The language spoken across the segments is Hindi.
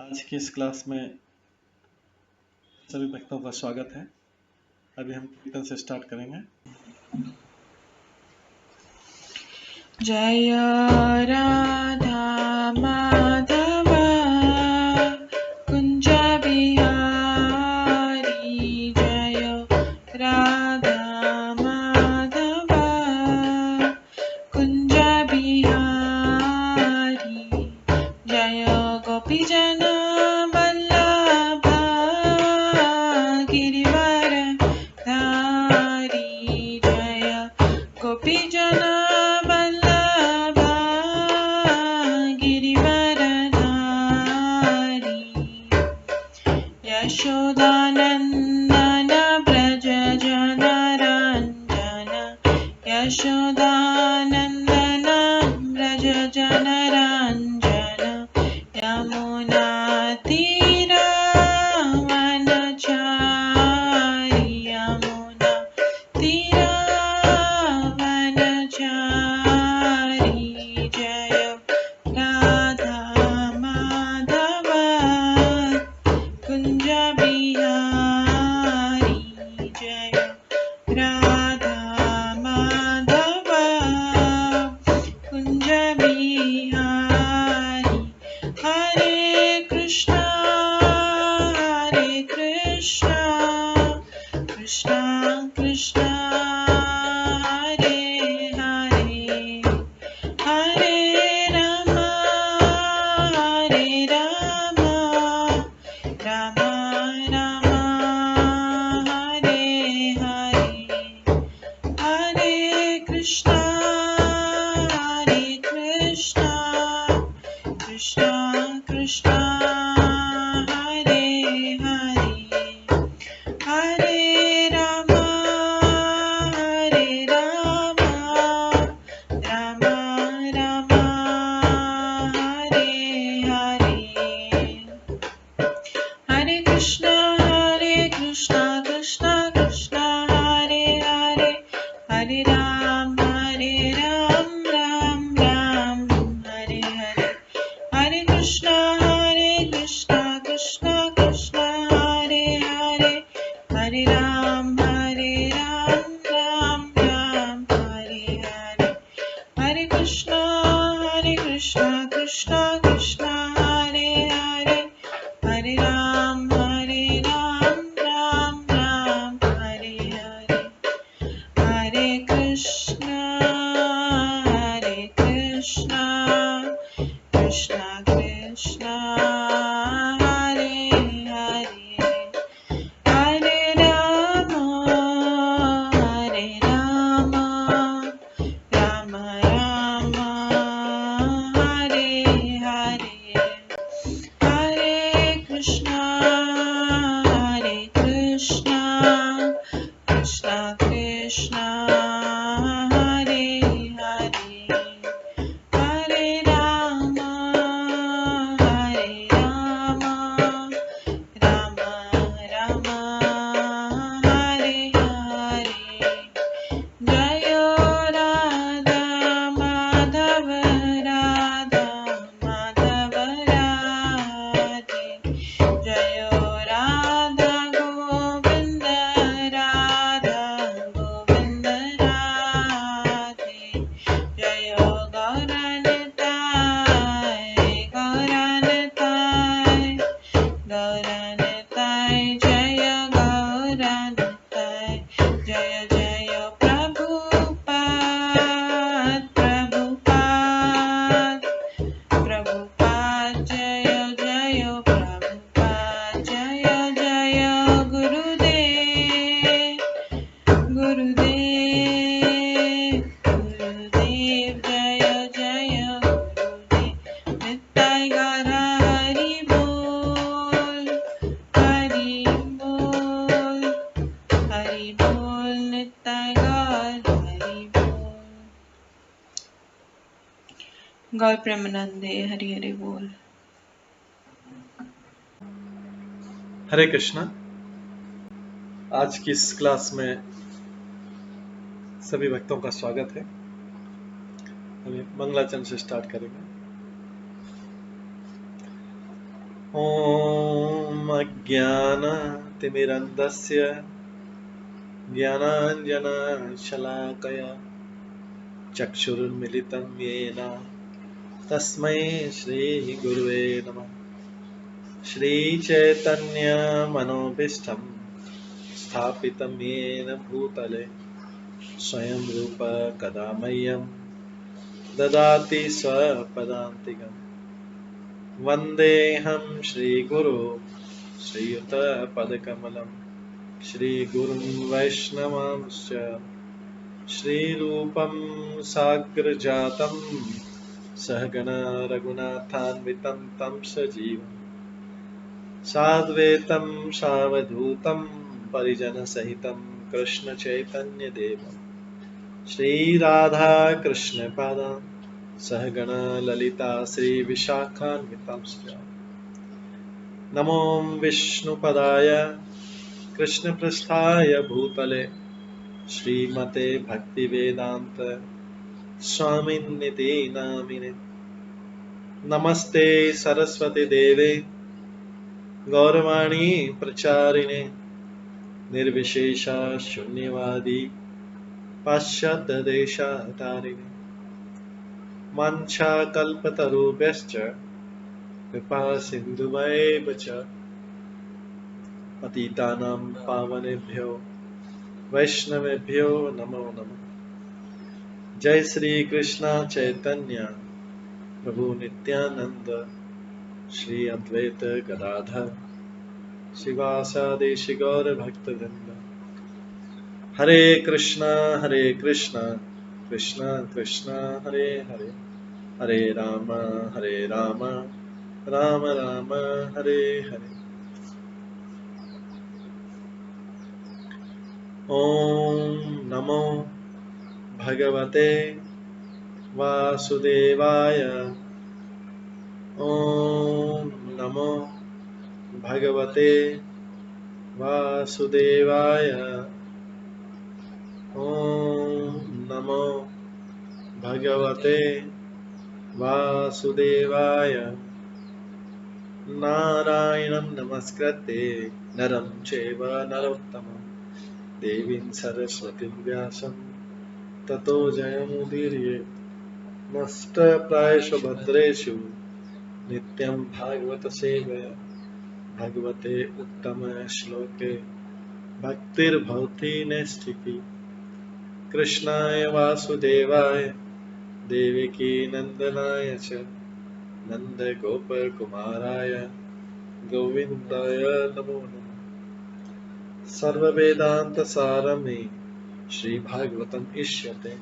आज की इस क्लास में सभी भक्तों का स्वागत है। अभी हम कीर्तन से स्टार्ट करेंगे। जय राधा माधव कुंज बिहारी, जय राधा माधव कुंज बिहारी, जय गोपीजन वल्लभ गिरिवर धारी, जय गोपीजन वल्लभ गिरिवर धारी, यशोदानंदन व्रज जनरंजन, यशोदानंदन व्रज जनरंजन, यमुना तीरावनचारी, यमुना तीरावनचारी, जय राधा माधव कुंज बिहारी, जय राधा माधव कुंज बिहारी, हरे कृष्णा कृष्णा कृष्णा हरे हरे, हरे राम राम राम हरे हरे, हरे कृष्णा कृष्णा कृष्णा हरे हरे, हरे राम राम राम हरे हरे, हरे कृष्णा कृष्णा कृष्णा हरे हरे, हरे राम राम राम हरे हरे, हरे कृष्णा कृष्णा कृष्णा हरे हरे, हरे राम राम राम हरे हरे, हरे कृष्णा कृष्णा कृष्णा हरे हरे, हरे राम राम राम हरे हरे, हरे कृष्णा कृष्णा कृष्णा हरे हरे, हरे राम राम राम हरे हरे, हरे कृष्णा कृष्णा कृष्णा हरे हरे, हरे राम राम राम हरे हरे, जय राधा माधव राधे, जय राधा गोविंद राधे, जय गौरनिताय जय गौरनिताय, जय जय प्रभुपाद जय जय प्रभुपाद, जय जय गुरुदेव जय जय गुरुदेव, नित्य गौर हरि बोल नित्य गौर हरि बोल, गौर प्रेमानंदे हरि हरि बोल। हरे कृष्णा। आज की इस क्लास में सभी भक्तों का स्वागत है। अभी मंगलाचरण से स्टार्ट करेंगे। ॐ अज्ञानतिमिरन्धस्य ज्ञानाञ्जनशलाकया चक्षुरुन्मिलितं येन तस्मै श्रीगुरुवे नमः। श्रीचैतन्यमनोभीष्टं स्थापितं येन भूतले स्वयं रूप कदा मह्यं ददाति स्वपदान्तिकम्। वन्देऽहं श्रीगुरो श्रीयुतपदकमलं श्रीगुरुं वैष्णवांश्च श्रीरूपं साग्रजातं सहगणा रघुनाथान्वितं तं सजीवं साद्वैतं सावधूतं परिजनसहितं कृष्णचैतन्यदेवं श्रीराधाकृष्णपादान् सहगणा ललिता श्रीविशाखान्वितांश्च नमो विष्णुपदाय कृष्णपृष्ठाय भूतले श्रीमते भक्तिवेदांत स्वामिन्निति नामिने। नमस्ते सरस्वती देवे गौरवाणी प्रचारिणे निर्विशेषा शून्यवादी पाश्चात्य देशातारिणे। वाञ्छाकल्पतरुभ्यश्च कृपा सिन्धुभ्येव च पतितानां पावनेभ्यो वैष्णवेभ्यो नमो नमः। जय श्री कृष्ण चैतन्य प्रभु नित्यानंद श्री अद्वैत गदाधर शिवासादि गौर भक्तवृंद। हरे कृष्णा कृष्णा कृष्णा हरे हरे, हरे राम राम राम हरे हरे। ओम नमो भगवते वासुदेवाय। ओम नमो भगवते वासुदेवाय। ओम नमो भगवते वासुदेवाय। नारायणं नमस्कृत्य नरं चैव नरोत्तमं देवीं सरस्वतीं व्यासं ततो जयमुदीरयेत्। नष्टप्रायेषु भद्रेषु नित्यं भागवत सेवया भगवते उत्तम श्लोके भक्तिर्भवति नैष्ठिकी। कृष्णाय वासुदेवाय देवकी नंदनाय च नन्दगोपकुमाराय गोविन्दाय नमो नमः। सर्ववेदान्तसारमे श्रीभागवतम् इष्यते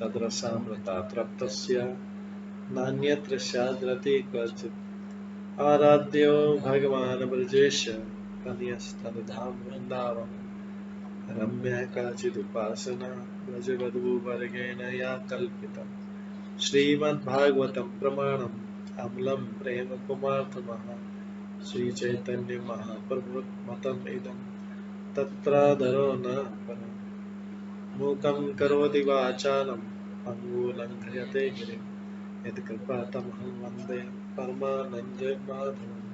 तद्रसामृतात् नान्यत्र स्याद्रति क्वचित्। आराध्यो भगवान् ब्रजेश तनयस्तनुधाम वृन्दावन रम्या काचिदुपासना व्रजवधूवर्गेण या कल्पिता। श्रीमद्भागवतं प्रमाणम् अमलं प्रेम कुमार्थमः श्रीचैतन्य महाप्रभुमतम् इदं तत्रादरो न परम्। मूकं करोति वाचालं पङ्गुलङ्घयते गिरिं यत्कृपातमहं वन्दे परमानन्दमाधवम्।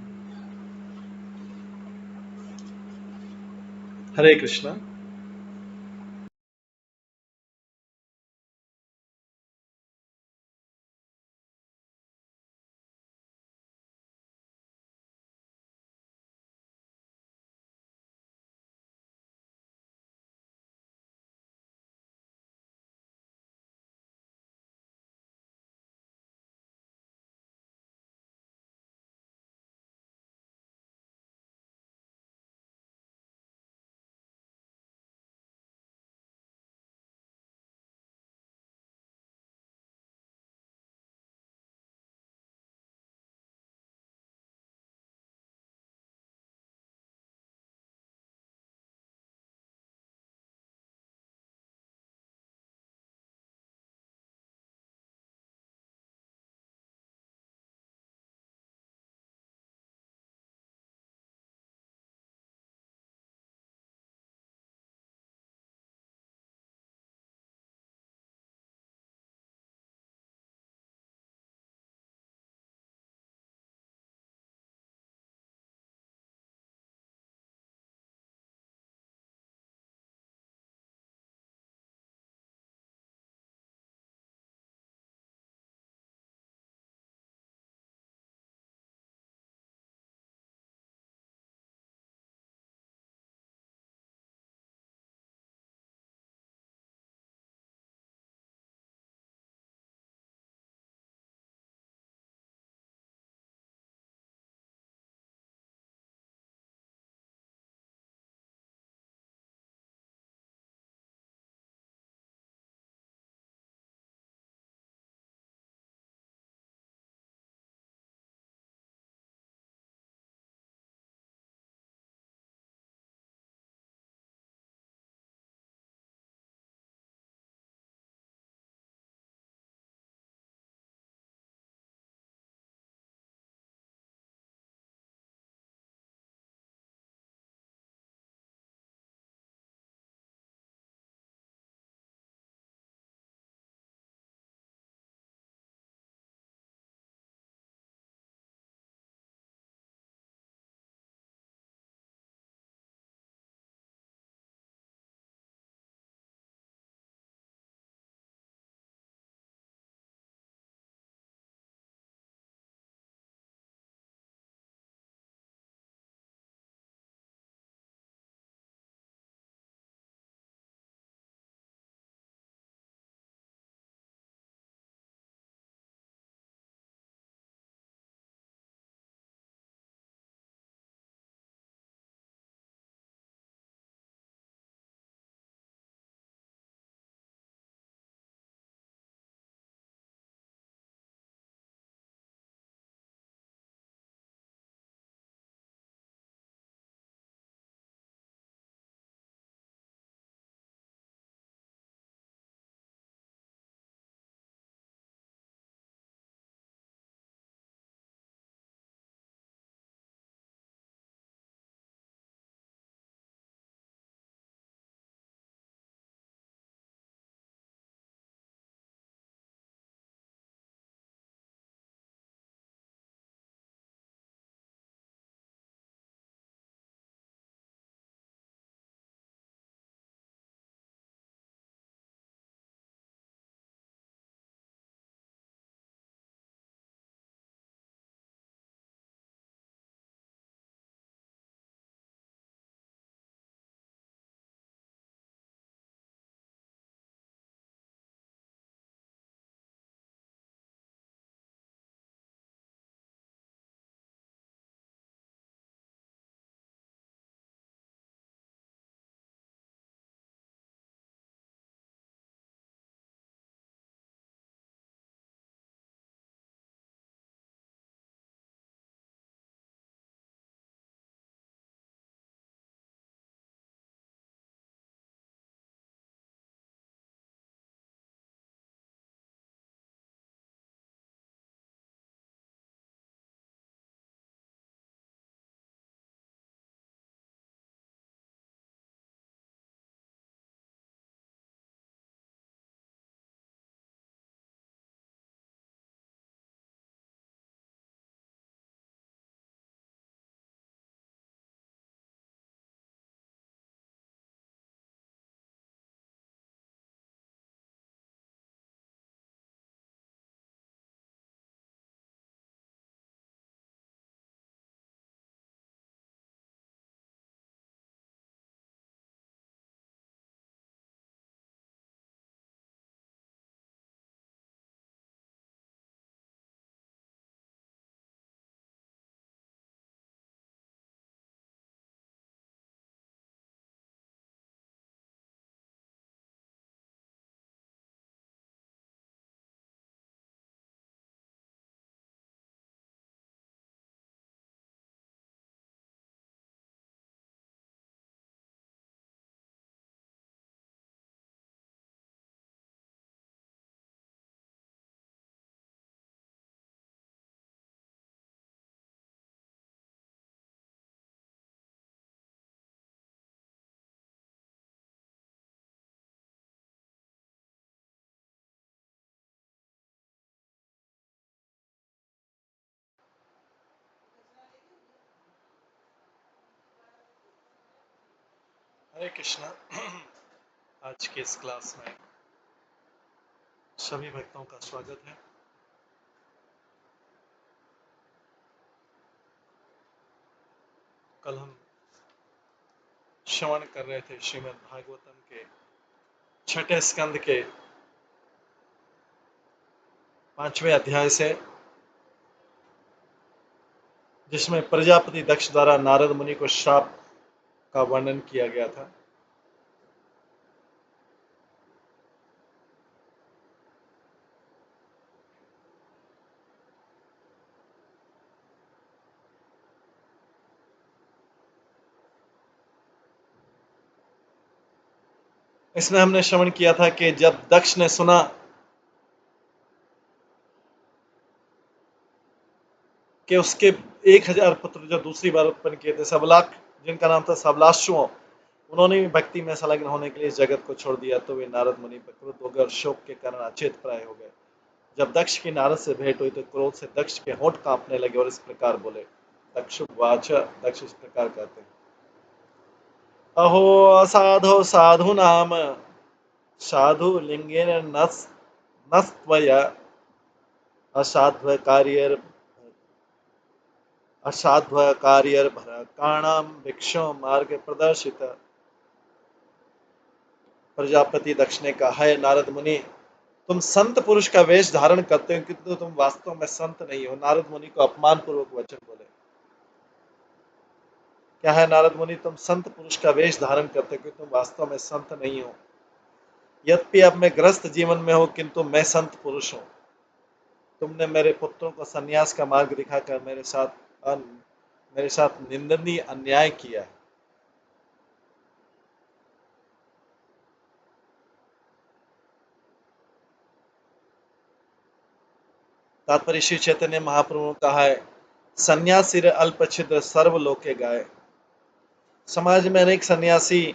हरे कृष्णा। हरे कृष्णा। आज के इस क्लास में सभी भक्तों का स्वागत है। कल हम श्रवण कर रहे थे श्रीमद् भागवतम के 6ठे स्कंद के 5वें अध्याय से, जिसमें प्रजापति दक्ष द्वारा नारद मुनि को श्राप का वर्णन किया गया था। इसमें हमने श्रवण किया था कि जब दक्ष ने सुना कि उसके 1000 पुत्र जो दूसरी बार उत्पन्न किए थे, सबलाक, जिनका नाम था सबलाशुओं, उन्होंने भी भक्ति में संलग्न होने के लिए जगत को छोड़ दिया, तो वे नारद मुनि पर क्रुद्ध हो गए और शोक के कारण अचेत प्राय हो गए। जब दक्ष की नारद से भेंट हुई तो क्रोध से दक्ष के होंठ कांपने लगे और इस प्रकार बोले। दक्षुवाच, दक्ष इस प्रकार कहते हैं, अहो असाधो साधु नाम साधु लिंगेन नस्त्वया असाध्व कार्यर भरकाणाम भिक्षो मार्ग प्रदर्शित। प्रजापति दक्ष ने कहा, है नारद मुनि, तुम संत पुरुष का वेश धारण करते हो किंतु तुम वास्तव में संत नहीं हो। नारद मुनि को अपमान पूर्वक वचन बोले। क्या है नारद मुनि, तुम संत पुरुष का वेश धारण करते हो किंतु तुम वास्तव में संत नहीं हो। यद्यपि अब मैं ग्रस्त जीवन में हूं किंतु मैं संत पुरुष हूं। तुमने मेरे पुत्रों को संन्यास का मार्ग दिखाकर मेरे साथ निंदनीय अन्याय किया है। तात्पर्य श्री चैतन्य महाप्रभु ने कहा है, सन्यासी अल्प छिद्र सर्वलोके गाय। समाज में अनेक सन्यासी,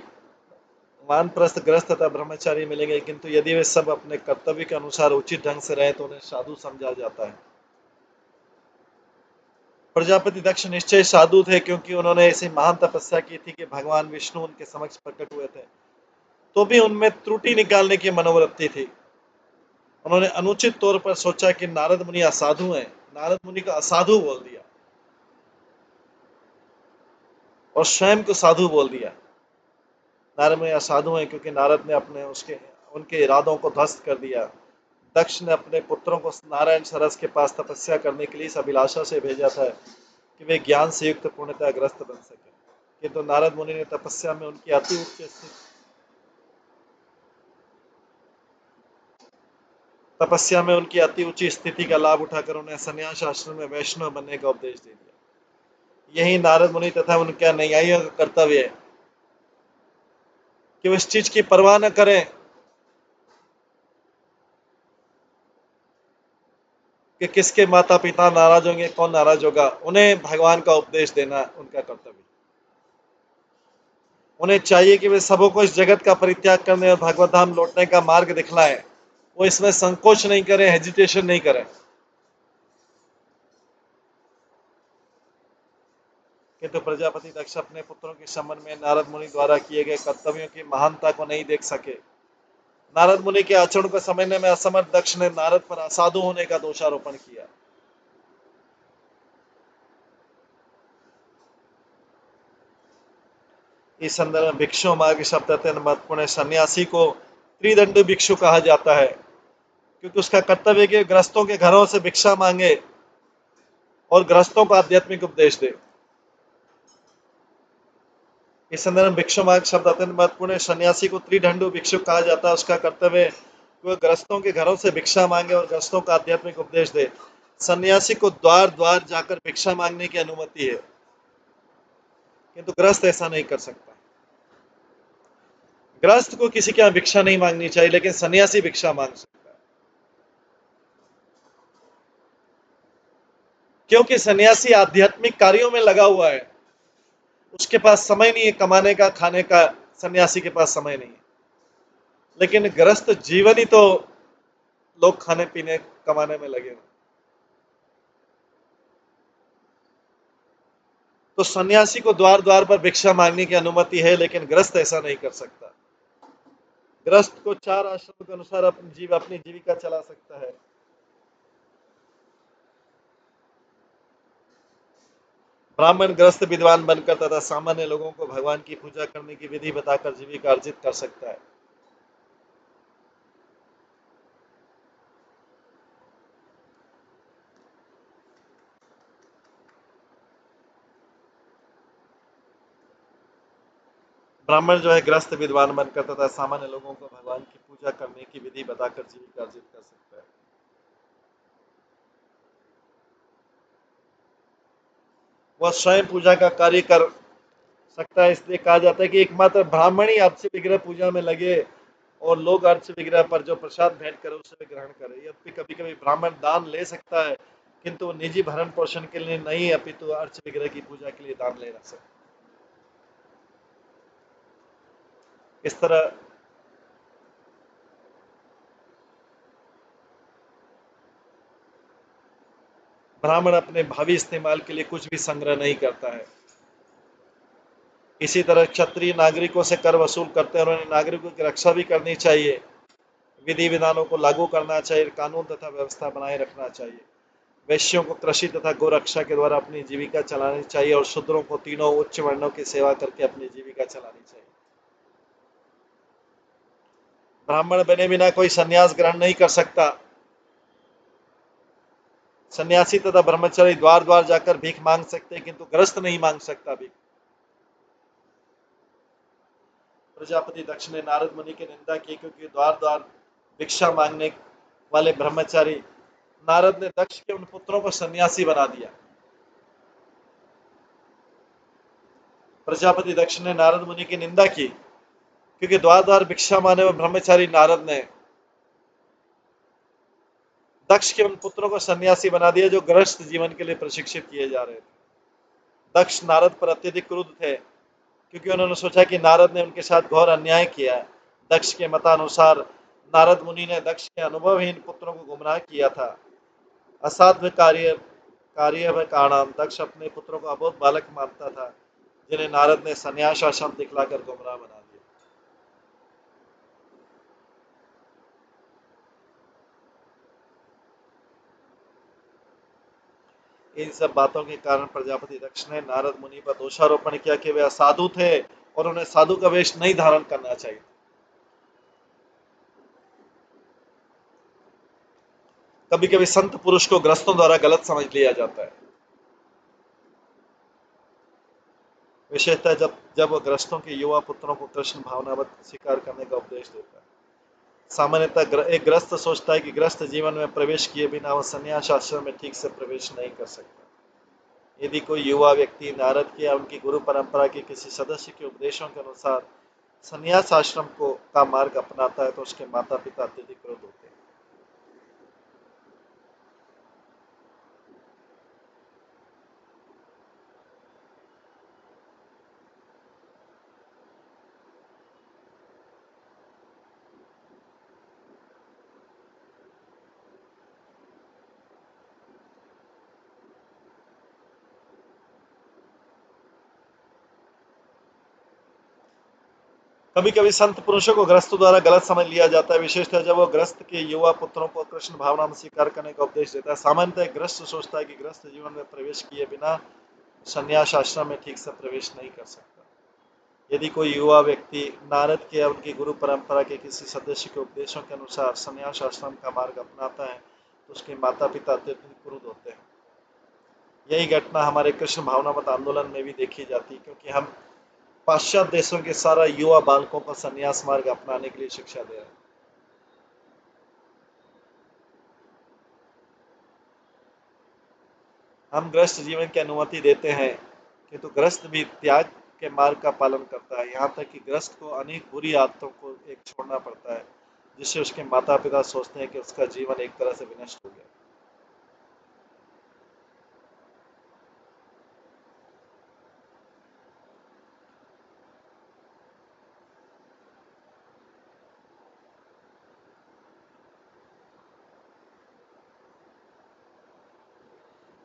वानप्रस्थ, ग्रस्त तथा ब्रह्मचारी मिलेंगे, किंतु यदि वे सब अपने कर्तव्य के अनुसार उचित ढंग से रहे तो उन्हें साधु समझा जाता है। प्रजापति दक्ष निश्चय साधु थे, क्योंकि उन्होंने ऐसी महान तपस्या की थी कि भगवान विष्णु उनके समक्ष प्रकट हुए थे, तो भी उनमें त्रुटि निकालने की मनोवृत्ति थी। उन्होंने अनुचित तौर पर सोचा कि नारद मुनि असाधु हैं, नारद मुनि को असाधु बोल दिया और स्वयं को साधु बोल दिया। नारद मुनि असाधु हैं क्योंकि नारद ने उनके इरादों को ध्वस्त कर दिया। दक्ष ने अपने पुत्रों को नारायण सरस के पास तपस्या करने के लिए इस अभिलाषा से भेजा था कि वे ज्ञान से युक्त पूर्णताग्रस्त बन सके, किंतु नारद मुनि ने तपस्या में उनकी अति ऊंची स्थिति का लाभ उठाकर उन्हें संन्यास आश्रम में वैष्णव बनने का उपदेश दे दिया। यही नारद मुनि तथा उनके अनुयायियों का कर्तव्य है कि वो इस चीज की परवाह न करें कि किसके माता पिता नाराज होंगे, कौन नाराज होगा। उन्हें भगवान का उपदेश देना उनका कर्तव्य। उन्हें चाहिए कि वे सबों को इस जगत का परित्याग करने और भगवत धाम लौटने का मार्ग दिखलाएं। वो इसमें संकोच नहीं करें, हेजिटेशन नहीं करें। किंतु प्रजापति दक्ष अपने पुत्रों के संबंध में नारद मुनि द्वारा किए गए कर्तव्यों की महानता को नहीं देख सके। नारद मुनि के आचरण को समझने में असमर्थ दक्ष ने नारद पर असाधु होने का दोषारोपण किया। इस संदर्भ में भिक्षु मार्ग शब्द अत्यंत महत्वपूर्ण है। सन्यासी को त्रिदंड भिक्षु कहा जाता है क्योंकि उसका कर्तव्य है कि गृहस्थों के घरों से भिक्षा मांगे और गृहस्थों को आध्यात्मिक उपदेश दे। इस संदर्भ में भिक्षु मार्ग शब्द अत्यंत महत्वपूर्ण है। सन्यासी को त्रिदंड भिक्षु कहा जाता है। उसका कर्तव्य है वह गृहस्थों के घरों से भिक्षा मांगे और गृहस्थों को आध्यात्मिक उपदेश दे। सन्यासी को द्वार द्वार जाकर भिक्षा मांगने की अनुमति है, किंतु गृहस्थ ऐसा नहीं कर सकता। गृहस्थ को किसी के यहाँ भिक्षा नहीं मांगनी चाहिए, लेकिन सन्यासी भिक्षा मांग सकता है, क्योंकि सन्यासी आध्यात्मिक कार्यों में लगा हुआ है। उसके पास समय नहीं है कमाने का, खाने का। सन्यासी के पास समय नहीं है, लेकिन गृहस्थ जीवन ही तो लोग खाने पीने कमाने में लगे हैं। तो सन्यासी को द्वार द्वार पर भिक्षा मांगने की अनुमति है, लेकिन गृहस्थ ऐसा नहीं कर सकता। गृहस्थ को 4 आश्रम के अनुसार अपनी जीविका चला सकता है। ब्राह्मण गृहस्थ विद्वान बनकर तथा सामान्य लोगों को भगवान की पूजा करने की विधि बताकर जीविका अर्जित कर सकता है। ब्राह्मण जो है गृहस्थ विद्वान बनकर तथा सामान्य लोगों को भगवान की पूजा करने की विधि बताकर जीविका अर्जित कर सकता है। वह स्वयं पूजा का कार्य कर सकता है, इसलिए कहा जाता है कि एकमात्र ब्राह्मण ही अर्च विग्रह पूजा में लगे और लोग अर्च विग्रह पर जो प्रसाद भेंट करे उसे ग्रहण करे। यद्यपि कभी कभी ब्राह्मण दान ले सकता है, किंतु वो निजी भरण पोषण के लिए नहीं, अपितु अर्च विग्रह की पूजा के लिए दान ले सकता है। इस तरह ब्राह्मण अपने भावी इस्तेमाल के लिए कुछ भी संग्रह नहीं करता है। इसी तरह क्षत्रिय नागरिकों से कर वसूल करते हैं और उन्हें नागरिकों की रक्षा भी करनी चाहिए। विधि विधानों को लागू करना चाहिए, कानून तथा व्यवस्था बनाए रखना चाहिए। वैश्यों को कृषि तथा गोरक्षा के द्वारा अपनी जीविका चलानी चाहिए और शूद्रों को तीनों उच्च वर्णों की सेवा करके अपनी जीविका चलानी चाहिए। ब्राह्मण बने बिना कोई संन्यास ग्रहण नहीं कर सकता। सन्यासी तथा ब्रह्मचारी द्वार द्वार जाकर भीख मांग सकते हैं, किंतु गृहस्थ नहीं मांग सकता भीख। प्रजापति दक्ष ने नारद मुनि की निंदा की, क्योंकि द्वार द्वार भिक्षा मांगने वाले ब्रह्मचारी। नारद ने दक्ष के उन पुत्रों को सन्यासी बना दिया। प्रजापति दक्ष ने नारद मुनि की निंदा की, क्योंकि द्वार द्वार भिक्षा मांगने वाले ब्रह्मचारी नारद ने दक्ष के उन पुत्रों को सन्यासी बना दिया जो गृहस्थ जीवन के लिए प्रशिक्षित किए जा रहे थे। दक्ष नारद पर अत्यधिक क्रुद्ध थे, क्योंकि उन्होंने सोचा कि नारद ने उनके साथ घोर अन्याय किया है। दक्ष के मतानुसार नारद मुनि ने दक्ष के अनुभवहीन पुत्रों को गुमराह किया था। असाध्य कार्य कारण दक्ष अपने पुत्रों को अबोध बालक मानता था, जिन्हें नारद ने संन्यास आश्रम दिखलाकर गुमराह बना दिया। इन सब बातों के कारण प्रजापति दक्ष ने नारद मुनि पर दोषारोपण किया कि वे असाधु थे और उन्हें साधु का वेश नहीं धारण करना चाहिए। कभी कभी संत पुरुष को ग्रस्तों द्वारा गलत समझ लिया जाता है, विशेषतः जब जब वह ग्रस्तों के युवा पुत्रों को कृष्ण भावनावत स्वीकार करने का उपदेश देता है। सामान्यतः एक ग्रस्त सोचता है कि ग्रस्त जीवन में प्रवेश किए बिना वह संन्यास आश्रम में ठीक से प्रवेश नहीं कर सकता। यदि कोई युवा व्यक्ति नारद के या उनकी गुरु परंपरा के किसी सदस्य के उपदेशों के अनुसार संन्यास आश्रम को का मार्ग अपनाता है, तो उसके माता पिता अत्यधिक क्रोध होते हैं। कभी कभी संत पुरुषों को ग्रस्तों द्वारा गलत समझ लिया जाता है, विशेषतः जब वो ग्रस्त के युवा पुत्रों को कृष्ण भावना में स्वीकार करने का उपदेश देता है। सामान्यतः ग्रस्त सोचता है कि ग्रस्त जीवन में प्रवेश किए बिना संन्यास आश्रम में ठीक से प्रवेश नहीं कर सकता। यदि कोई युवा व्यक्ति नारद के या उनकी गुरु परंपरा के किसी सदस्य के उपदेशों के अनुसार संन्यास आश्रम का मार्ग अपनाता है, तो उसके माता पिता अत्यधिक क्रुद्ध होते हैं। यही घटना हमारे कृष्ण भावनामत आंदोलन में भी देखी जाती है, क्योंकि हम पाश्चात्य देशों के सारा युवा बालकों को संन्यास मार्ग अपनाने के लिए शिक्षा दे रहे हैं। हम ग्रस्त जीवन की अनुमति देते हैं, किंतु ग्रस्त भी त्याग के मार्ग का पालन करता है। यहाँ तक कि ग्रस्त को अनेक बुरी आदतों को एक छोड़ना पड़ता है, जिससे उसके माता पिता सोचते हैं कि उसका जीवन एक तरह से विनष्ट हो गया।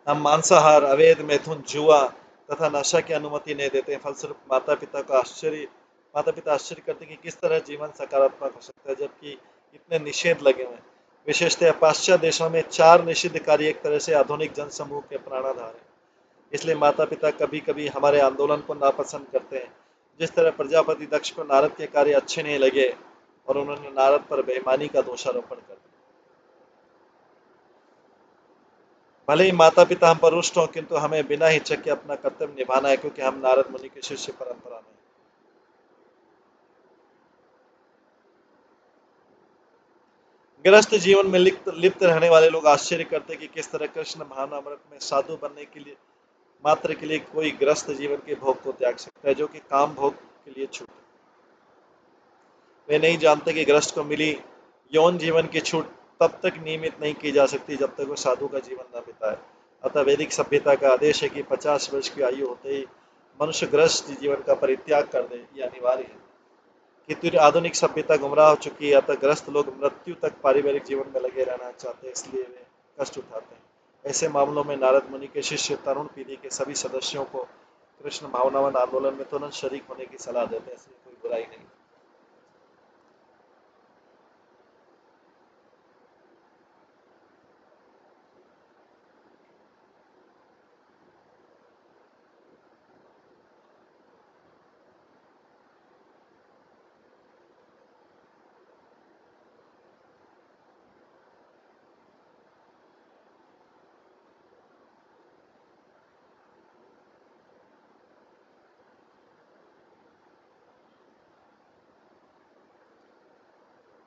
हम मांसाहार, अवैध मैथुन, जुआ, तथा नशा की अनुमति नहीं देते हैं। फलस्वरूप माता पिता आश्चर्य करते हैं कि किस तरह जीवन सकारात्मक हो सकता है जबकि इतने निषेध लगे हुए हैं। विशेषतः पाश्चात्य देशों में 4 निषिद्ध कार्य एक तरह से आधुनिक जनसमूह के प्राणाधार हैं। इसलिए माता पिता कभी कभी हमारे आंदोलन को नापसंद करते हैं। जिस तरह प्रजापति दक्ष को नारद के कार्य अच्छे नहीं लगे और उन्होंने नारद पर बेईमानी का दोषारोपण कर दिया। भले ही माता पिता हम पर रुष्ट हों, किंतु हमें बिना हिचक के अपना कर्तव्य निभाना है, क्योंकि हम नारद मुनि के शिष्य परंपरा में। गृहस्थ जीवन में लिप्त रहने वाले लोग आश्चर्य करते हैं कि किस तरह कृष्ण भावनामृत में साधु बनने के लिए मात्र के लिए कोई गृहस्थ जीवन के भोग को त्याग सकता है, जो कि काम भोग के लिए छूट है। वे नहीं जानते कि गृहस्थ को मिली यौन जीवन की छूट तब तक नियमित नहीं की जा सकती जब तक वो साधु का जीवन न बिताए। अतः वैदिक सभ्यता का आदेश है कि 50 वर्ष की आयु होते ही मनुष्य गृहस्थ जीवन का परित्याग कर दे। यह अनिवार्य है। किंतु आधुनिक सभ्यता गुमराह हो चुकी है, अतः ग्रस्त लोग मृत्यु तक पारिवारिक जीवन में लगे रहना चाहते हैं, इसलिए वे कष्ट उठाते हैं। ऐसे मामलों में नारद मुनि के शिष्य तरुण पीढ़ी के सभी सदस्यों को कृष्ण भावनावन आंदोलन में तुरंत शरीक होने की सलाह देते हैं। इसमें कोई बुराई नहीं।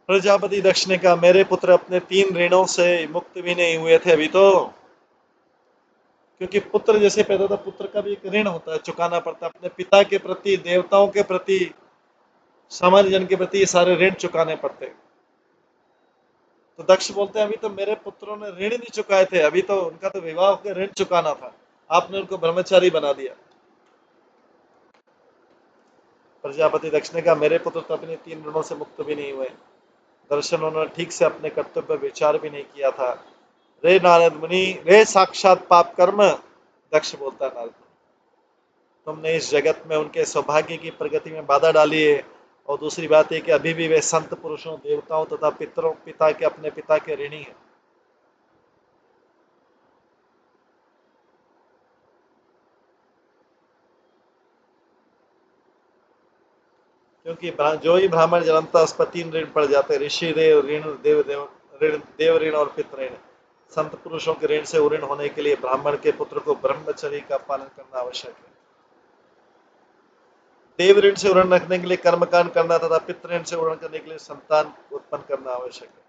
प्रजापति दक्ष ने कहा, मेरे पुत्र अपने 3 ऋणों से मुक्त भी नहीं हुए थे अभी तो। क्योंकि पुत्र जैसे पैदा होता, पुत्र का भी एक ऋण होता है, चुकाना पड़ता है अपने पिता के प्रति, देवताओं के प्रति, सामान्य जन के प्रति। ये सारे ऋण चुकाने पड़ते हैं। तो दक्ष बोलते हैं, अभी तो मेरे पुत्रों ने ऋण नहीं चुकाए थे, अभी तो उनका तो विवाह के ऋण चुकाना था, आपने उनको ब्रह्मचारी बना दिया। प्रजापति दक्ष ने कहा, मेरे पुत्र तो अपने 3 ऋणों से मुक्त भी नहीं हुए। दरअसल उन्होंने ठीक से अपने कर्तव्य पर विचार भी नहीं किया था। रे नारद मुनि, रे साक्षात पाप कर्म, दक्ष बोलता है नारद, तुमने इस जगत में उनके सौभाग्य की प्रगति में बाधा डाली है। और दूसरी बात है कि अभी भी वे संत पुरुषों, देवताओं तथा पितरों पिता के अपने पिता के ऋणी हैं। क्योंकि जो ही ब्राह्मण जन्मता उस पर 3 ऋण पड़ जाते हैं, ऋषि ऋण, देव ऋण और पितृ ऋण। संत पुरुषों के ऋण से ऋण होने के लिए ब्राह्मण के पुत्र को ब्रह्मचर्य का पालन करना आवश्यक है। देव ऋण से ऋण रखने के लिए कर्मकांड करना तथा पितृ ऋण से ऋण करने के लिए संतान उत्पन्न करना आवश्यक है।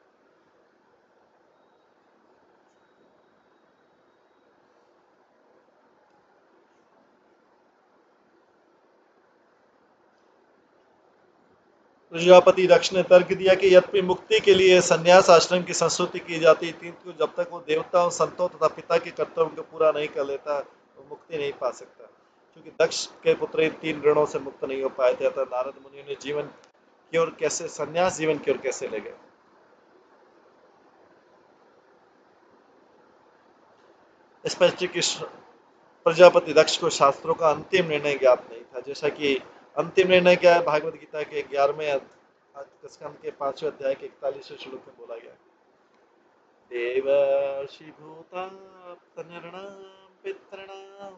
प्रजापति दक्ष ने तर्क दिया कि यद्यपि मुक्ति के लिए संन्यास आश्रम की संस्तुति की जाती है, किंतु जब तक वो देवताओं, संतों तथा पिता के कर्तव्यों को पूरा नहीं कर लेता वो मुक्ति नहीं पा सकता। क्योंकि दक्ष के पुत्र इन 3 ऋणों से मुक्त नहीं हो पाए थे, अतः नारद मुनि ने जीवन की ओर कैसे, संन्यास जीवन की ओर कैसे ले गए। स्पष्ट कि प्रजापति दक्ष को शास्त्रों का अंतिम निर्णय ज्ञात नहीं था। जैसा कि अंतिम निर्णय क्या है, भागवत गीता के 11वें स्कंद के 5वें अध्याय के 41वें श्लोक में बोला गया, देवर्षि भूताप्तनृणां पितॄणां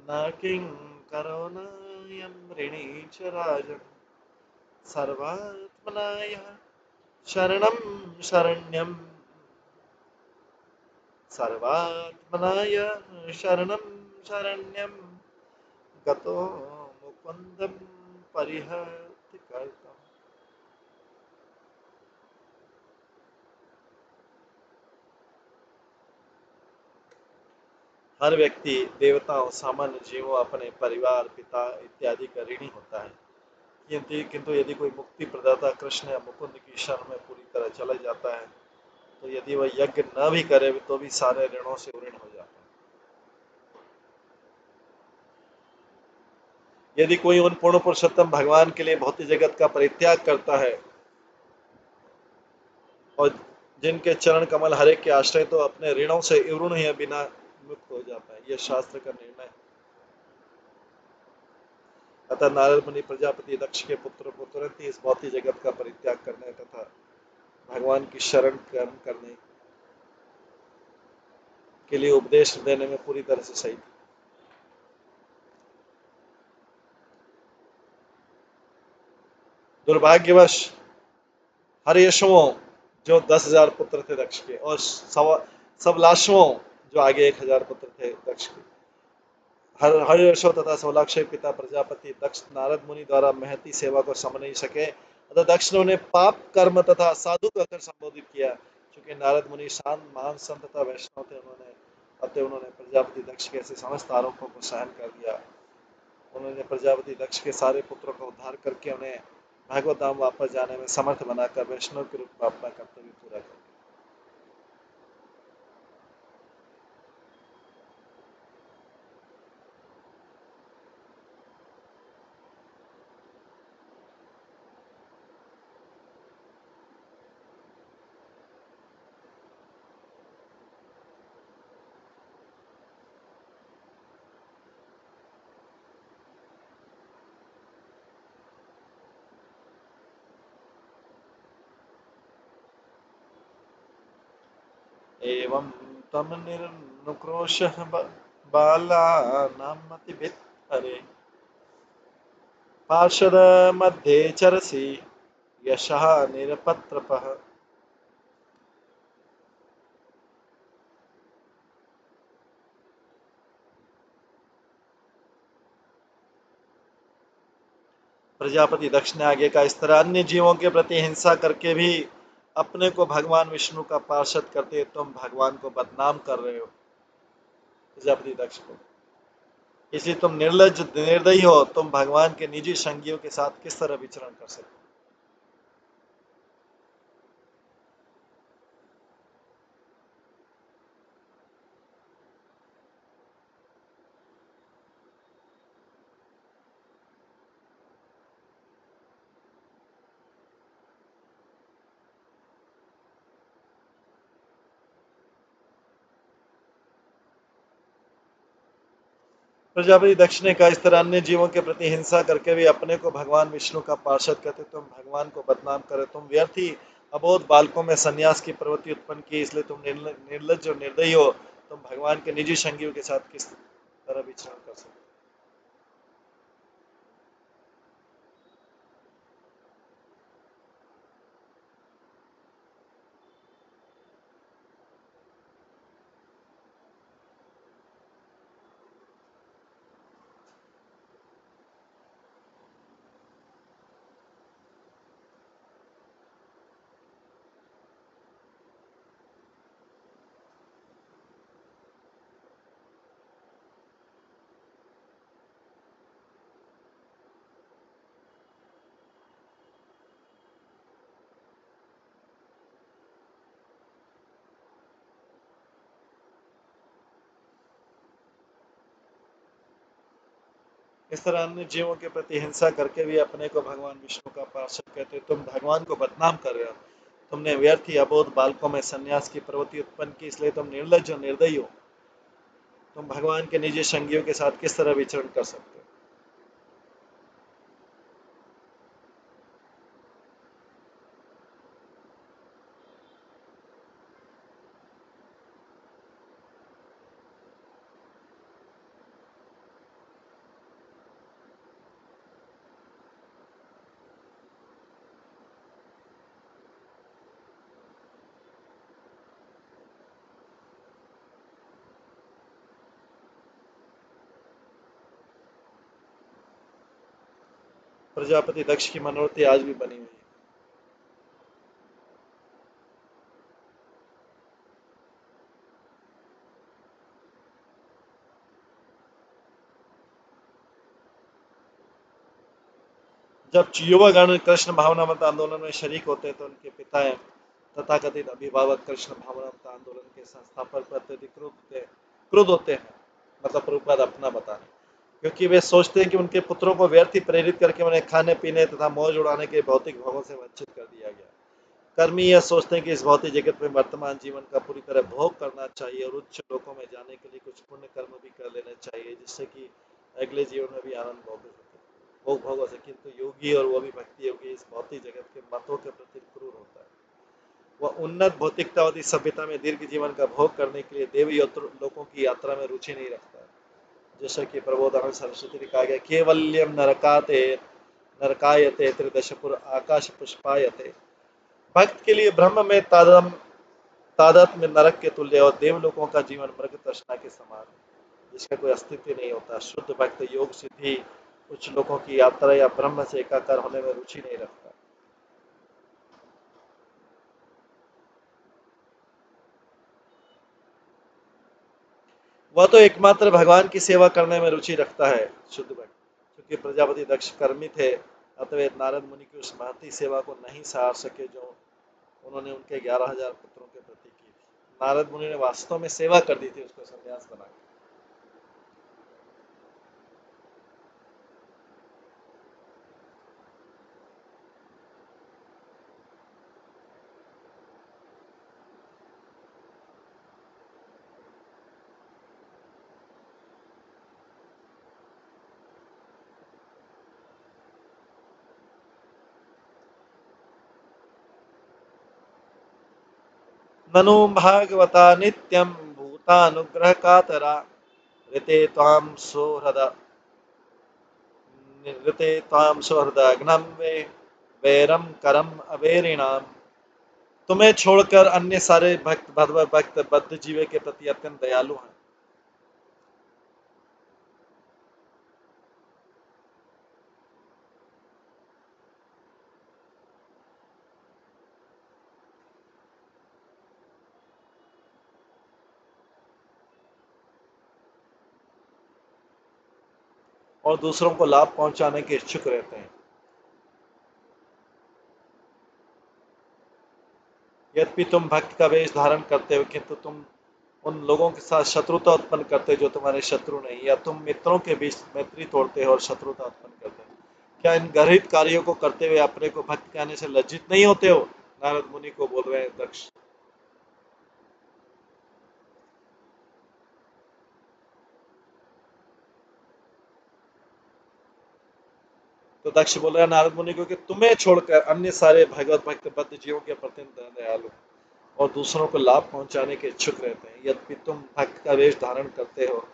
न किंकरो नायं ऋणी च राजन् सर्वात्मनाय शरणं शरण्यं सर्वात्मनाय शरणं शरण्यं गतो मुकुन्दं परिहर्ति कर्तम्। हर व्यक्ति देवताओं, सामान्य जीवों, अपने परिवार, पिता इत्यादि का ऋणी होता है। किंतु यदि कोई मुक्ति प्रदाता कृष्ण या मुकुंद की शरण में पूरी तरह चला जाता है, तो यदि वह यज्ञ न भी करे तो भी सारे ऋणों से ऋण हो जाता है। यदि कोई उन पूर्ण पुरुषोत्तम भगवान के लिए भौतिक जगत का परित्याग करता है और जिनके चरण कमल हरे के आश्रय, तो अपने ऋणों से ऋण ही बिना मुक्त हो जा पाए, यह शास्त्र का निर्णय है। अतः नारद मुनि प्रजापति दक्ष के पुत्रों को तुरंत ही इस भौतिक जगत का परित्याग करने तथा भगवान की शरण ग्रहण करने के लिए उपदेश देने में पूरी तरह से सही थी। दुर्भाग्यवश हर्यशवों जो 10,000 पुत्र थे दक्ष के, और सबलाशवों जो आगे 1,000 पुत्र थे दक्ष के, हर्यशव तथा सबलाक्ष पिता प्रजापति दक्ष नारद मुनि द्वारा महती सेवा को समझ नहीं सके, अतः दक्ष ने उन्हें पाप कर्म तथा साधु कहकर संबोधित किया। क्योंकि नारद मुनि शांत महान संत तथा वैष्णव थे, उन्होंने प्रजापति दक्ष के ऐसे समस्त आरोपों को सहन कर दिया। उन्होंने प्रजापति दक्ष के सारे पुत्रों का उद्धार करके उन्हें भागवत धाम वापस जाने में समर्थ बनाकर वैष्णव के रूप में अपना कर्तव्य पूरा कर दिया। एवं तम निर्नुक्रोशः बालानामतिभित् हरे पार्षद मध्ये चरसि यशः निरपत्रपः। प्रजापति दक्ष ने आगे का इस तरह अन्य जीवों के प्रति हिंसा करके भी अपने को भगवान विष्णु का पार्षद करते तुम भगवान को बदनाम कर रहे हो। प्रजापति दक्ष को, इसलिए तुम निर्लज्ज निर्दयी हो, तुम भगवान के निजी संगियों के साथ किस तरह विचरण कर सकते हो। प्रजापति दक्ष ने कहा, इस तरह अन्य जीवों के प्रति हिंसा करके भी अपने को भगवान विष्णु का पार्षद करते तुम भगवान को बदनाम करे, तुम व्यर्थ ही अबोध बालकों में संन्यास की प्रवृत्ति उत्पन्न की, इसलिए तुम निर्लज्ज और निर्दयी हो, तुम भगवान के निजी संगियों के साथ किस तरह विचरण कर सकते। इस तरह अन्य जीवों के प्रति हिंसा करके भी अपने को भगवान विष्णु का पार्षद कहते तुम भगवान को बदनाम कर रहे हो, तुमने व्यर्थ ही अबोध बालकों में संन्यास की प्रवृत्ति उत्पन्न की, इसलिए तुम निर्लज्ज और निर्दयी हो, तुम भगवान के निजी संगियों के साथ किस तरह विचरण कर सकते हो। प्रजापति दक्ष की मनोरथी आज भी बनी हुई है। जब युवागण कृष्ण भावनामृत आंदोलन में शरीक होते हैं तो उनके पिता एवं तथाकथित अभिभावक कृष्ण भावनामृत आंदोलन के संस्थापक पर अत्यधिक क्रुद्ध होते हैं, मतलब प्रभुपाद अपना बताने, क्योंकि वे सोचते हैं कि उनके पुत्रों को व्यर्थ ही प्रेरित करके उन्हें खाने पीने तथा मौज उड़ाने के भौतिक भोगों से वंचित कर दिया गया। कर्मी यह सोचते हैं कि इस भौतिक जगत में वर्तमान जीवन का पूरी तरह भोग करना चाहिए और उच्च लोकों में जाने के लिए कुछ पुण्य कर्म भी कर लेने चाहिए, जिससे कि अगले जीवन में भी आनंद भोग हो सके। किंतु योगी, और वो भी भक्ति योगी, इस भौतिक जगत के मतों के प्रति क्रूर होता है। वह उन्नत भौतिकतावादी सभ्यता में दीर्घ जीवन का भोग करने के लिए देव लोकों की यात्रा में रुचि नहीं रखता है। जैसा कि प्रबोधानंद सरस्वती ने कहा गया, केवल्यम नरकाते नरकायते त्रिदशपुर आकाश पुष्पायते। भक्त के लिए ब्रह्म में तादात्म्य में नरक के तुल्य और देवलोकों का जीवन मृग तृष्णा के समान है, जिसका कोई अस्तित्व नहीं होता। शुद्ध भक्त योग सिद्धि, उच्च लोगों की यात्रा या ब्रह्म से एकाकार होने में रुचि नहीं रखता। वह तो एकमात्र भगवान की सेवा करने में रुचि रखता है। शुद्ध भक्त, क्योंकि प्रजापति दक्ष कर्मी थे, अतः नारद मुनि की उस महती सेवा को नहीं सहार सके जो उन्होंने उनके 11,000 पुत्रों के प्रति की थी। नारद मुनि ने वास्तव में सेवा कर दी थी उसको संन्यास बना के। ननु भागवता नित्यं भूतानुग्रह कातरा ऋते त्वां सुहृदघ्नं वैरम करम अवेरिणाम। तुम्हें छोड़कर अन्य सारे भक्त बद्ध जीवे के प्रति अत्यंत दयालु हैं। और दूसरों को लाभ पहुंचाने के इच्छुक रहते हैं। यद्यपि तुम भक्त का वेश धारण करते हो, किंतु तुम उन लोगों के साथ शत्रुता उत्पन्न करते हो जो तुम्हारे शत्रु नहीं, या तुम मित्रों के बीच मैत्री तोड़ते हो और शत्रुता उत्पन्न करते हो। क्या इन गर्हित कार्यों को करते हुए अपने को भक्त कहने से लज्जित नहीं होते हो? नारद मुनि को बोल रहे हैं दक्ष। तो दक्ष बोल रहा है नारद मुनि को कि तुम्हें छोड़कर अन्य सारे भगवत भक्त बद्ध जीवों के प्रति दयालु और दूसरों को लाभ पहुंचाने के इच्छुक रहते हैं, यद्यपि तुम भक्त का वेश धारण करते हो।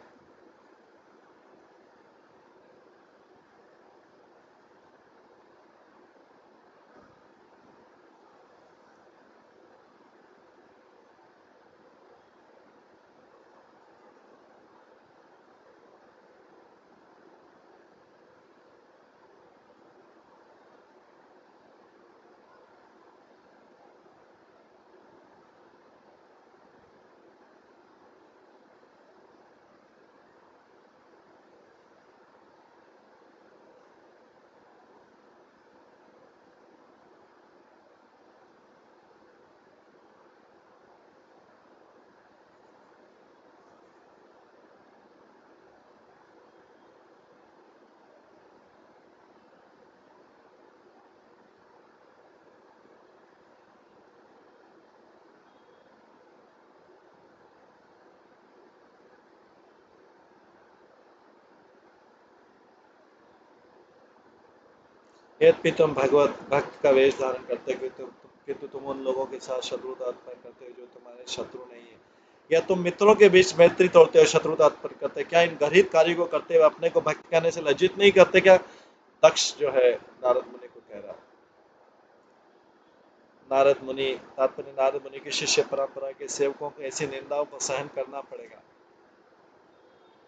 यद्यपि तुम भगवत भक्त का वेश धारण करते हो, किंतु तुम उन लोगों के साथ शत्रुता उत्पन्न करते हो जो तुम्हारे शत्रु नहीं है, या तुम मित्रों के बीच मैत्री तोड़ते हो, शत्रुता उत्पन्न करते हो। क्या इन गर्हित कार्यों को करते हुए अपने को भक्त कहने से लज्जित नहीं करते? क्या दक्ष जो है नारद मुनि को कह रहा है। नारद मुनि तात्पर्य, नारद मुनि की शिष्य परंपरा के सेवकों को ऐसी निंदाओं को सहन करना पड़ेगा।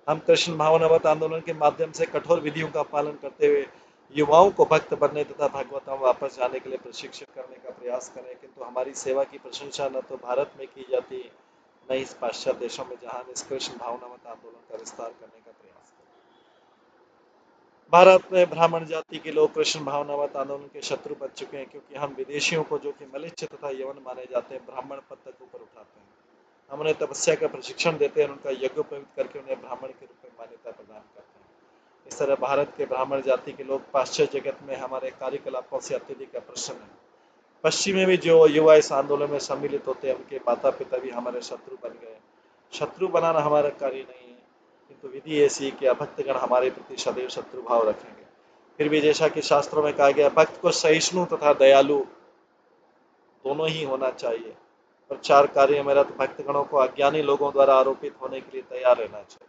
हम कृष्ण भावनावत आंदोलन के माध्यम से कठोर विधियों का पालन करते हुए युवाओं को भक्त बनने तथा भगवत वापस जाने के लिए प्रशिक्षित करने का प्रयास करें, किंतु हमारी सेवा की प्रशंसा न तो भारत में की जाती, न ही पाश्चात्य देशों में, जहां इस कृष्ण भावनावत आंदोलन का विस्तार करने का प्रयास करें। भारत में ब्राह्मण जाति के लोग कृष्ण भावनावत आंदोलन के शत्रु बन चुके हैं, क्योंकि हम विदेशियों को, जो कि मलिच्छ तथा यवन माने जाते हैं, ब्राह्मण पद तक ऊपर उठाते हैं। हम उन्हें तपस्या का प्रशिक्षण देते हैं और उनका यज्ञोपवीत करके उन्हें ब्राह्मण के रूप में मान्यता प्रदान करते हैं। इस तरह भारत के ब्राह्मण जाति के लोग पाश्चात्य जगत में हमारे कार्यकलापों से अत्यधिक प्रसन्न हैं। पश्चिम में भी जो युवा इस आंदोलन में सम्मिलित होते हैं उनके माता पिता भी हमारे शत्रु बन गए। शत्रु बनाना हमारा कार्य नहीं है, किंतु विधि ऐसी कि अभक्तगण हमारे प्रति सदैव शत्रु भाव रखेंगे। फिर भी जैसा कि शास्त्रों में कहा गया, भक्त को सहिष्णु तथा दयालु दोनों ही होना चाहिए। प्रचार कार्य में रत भक्तगणों को अज्ञानी लोगों द्वारा आरोपित होने के लिए तैयार रहना चाहिए।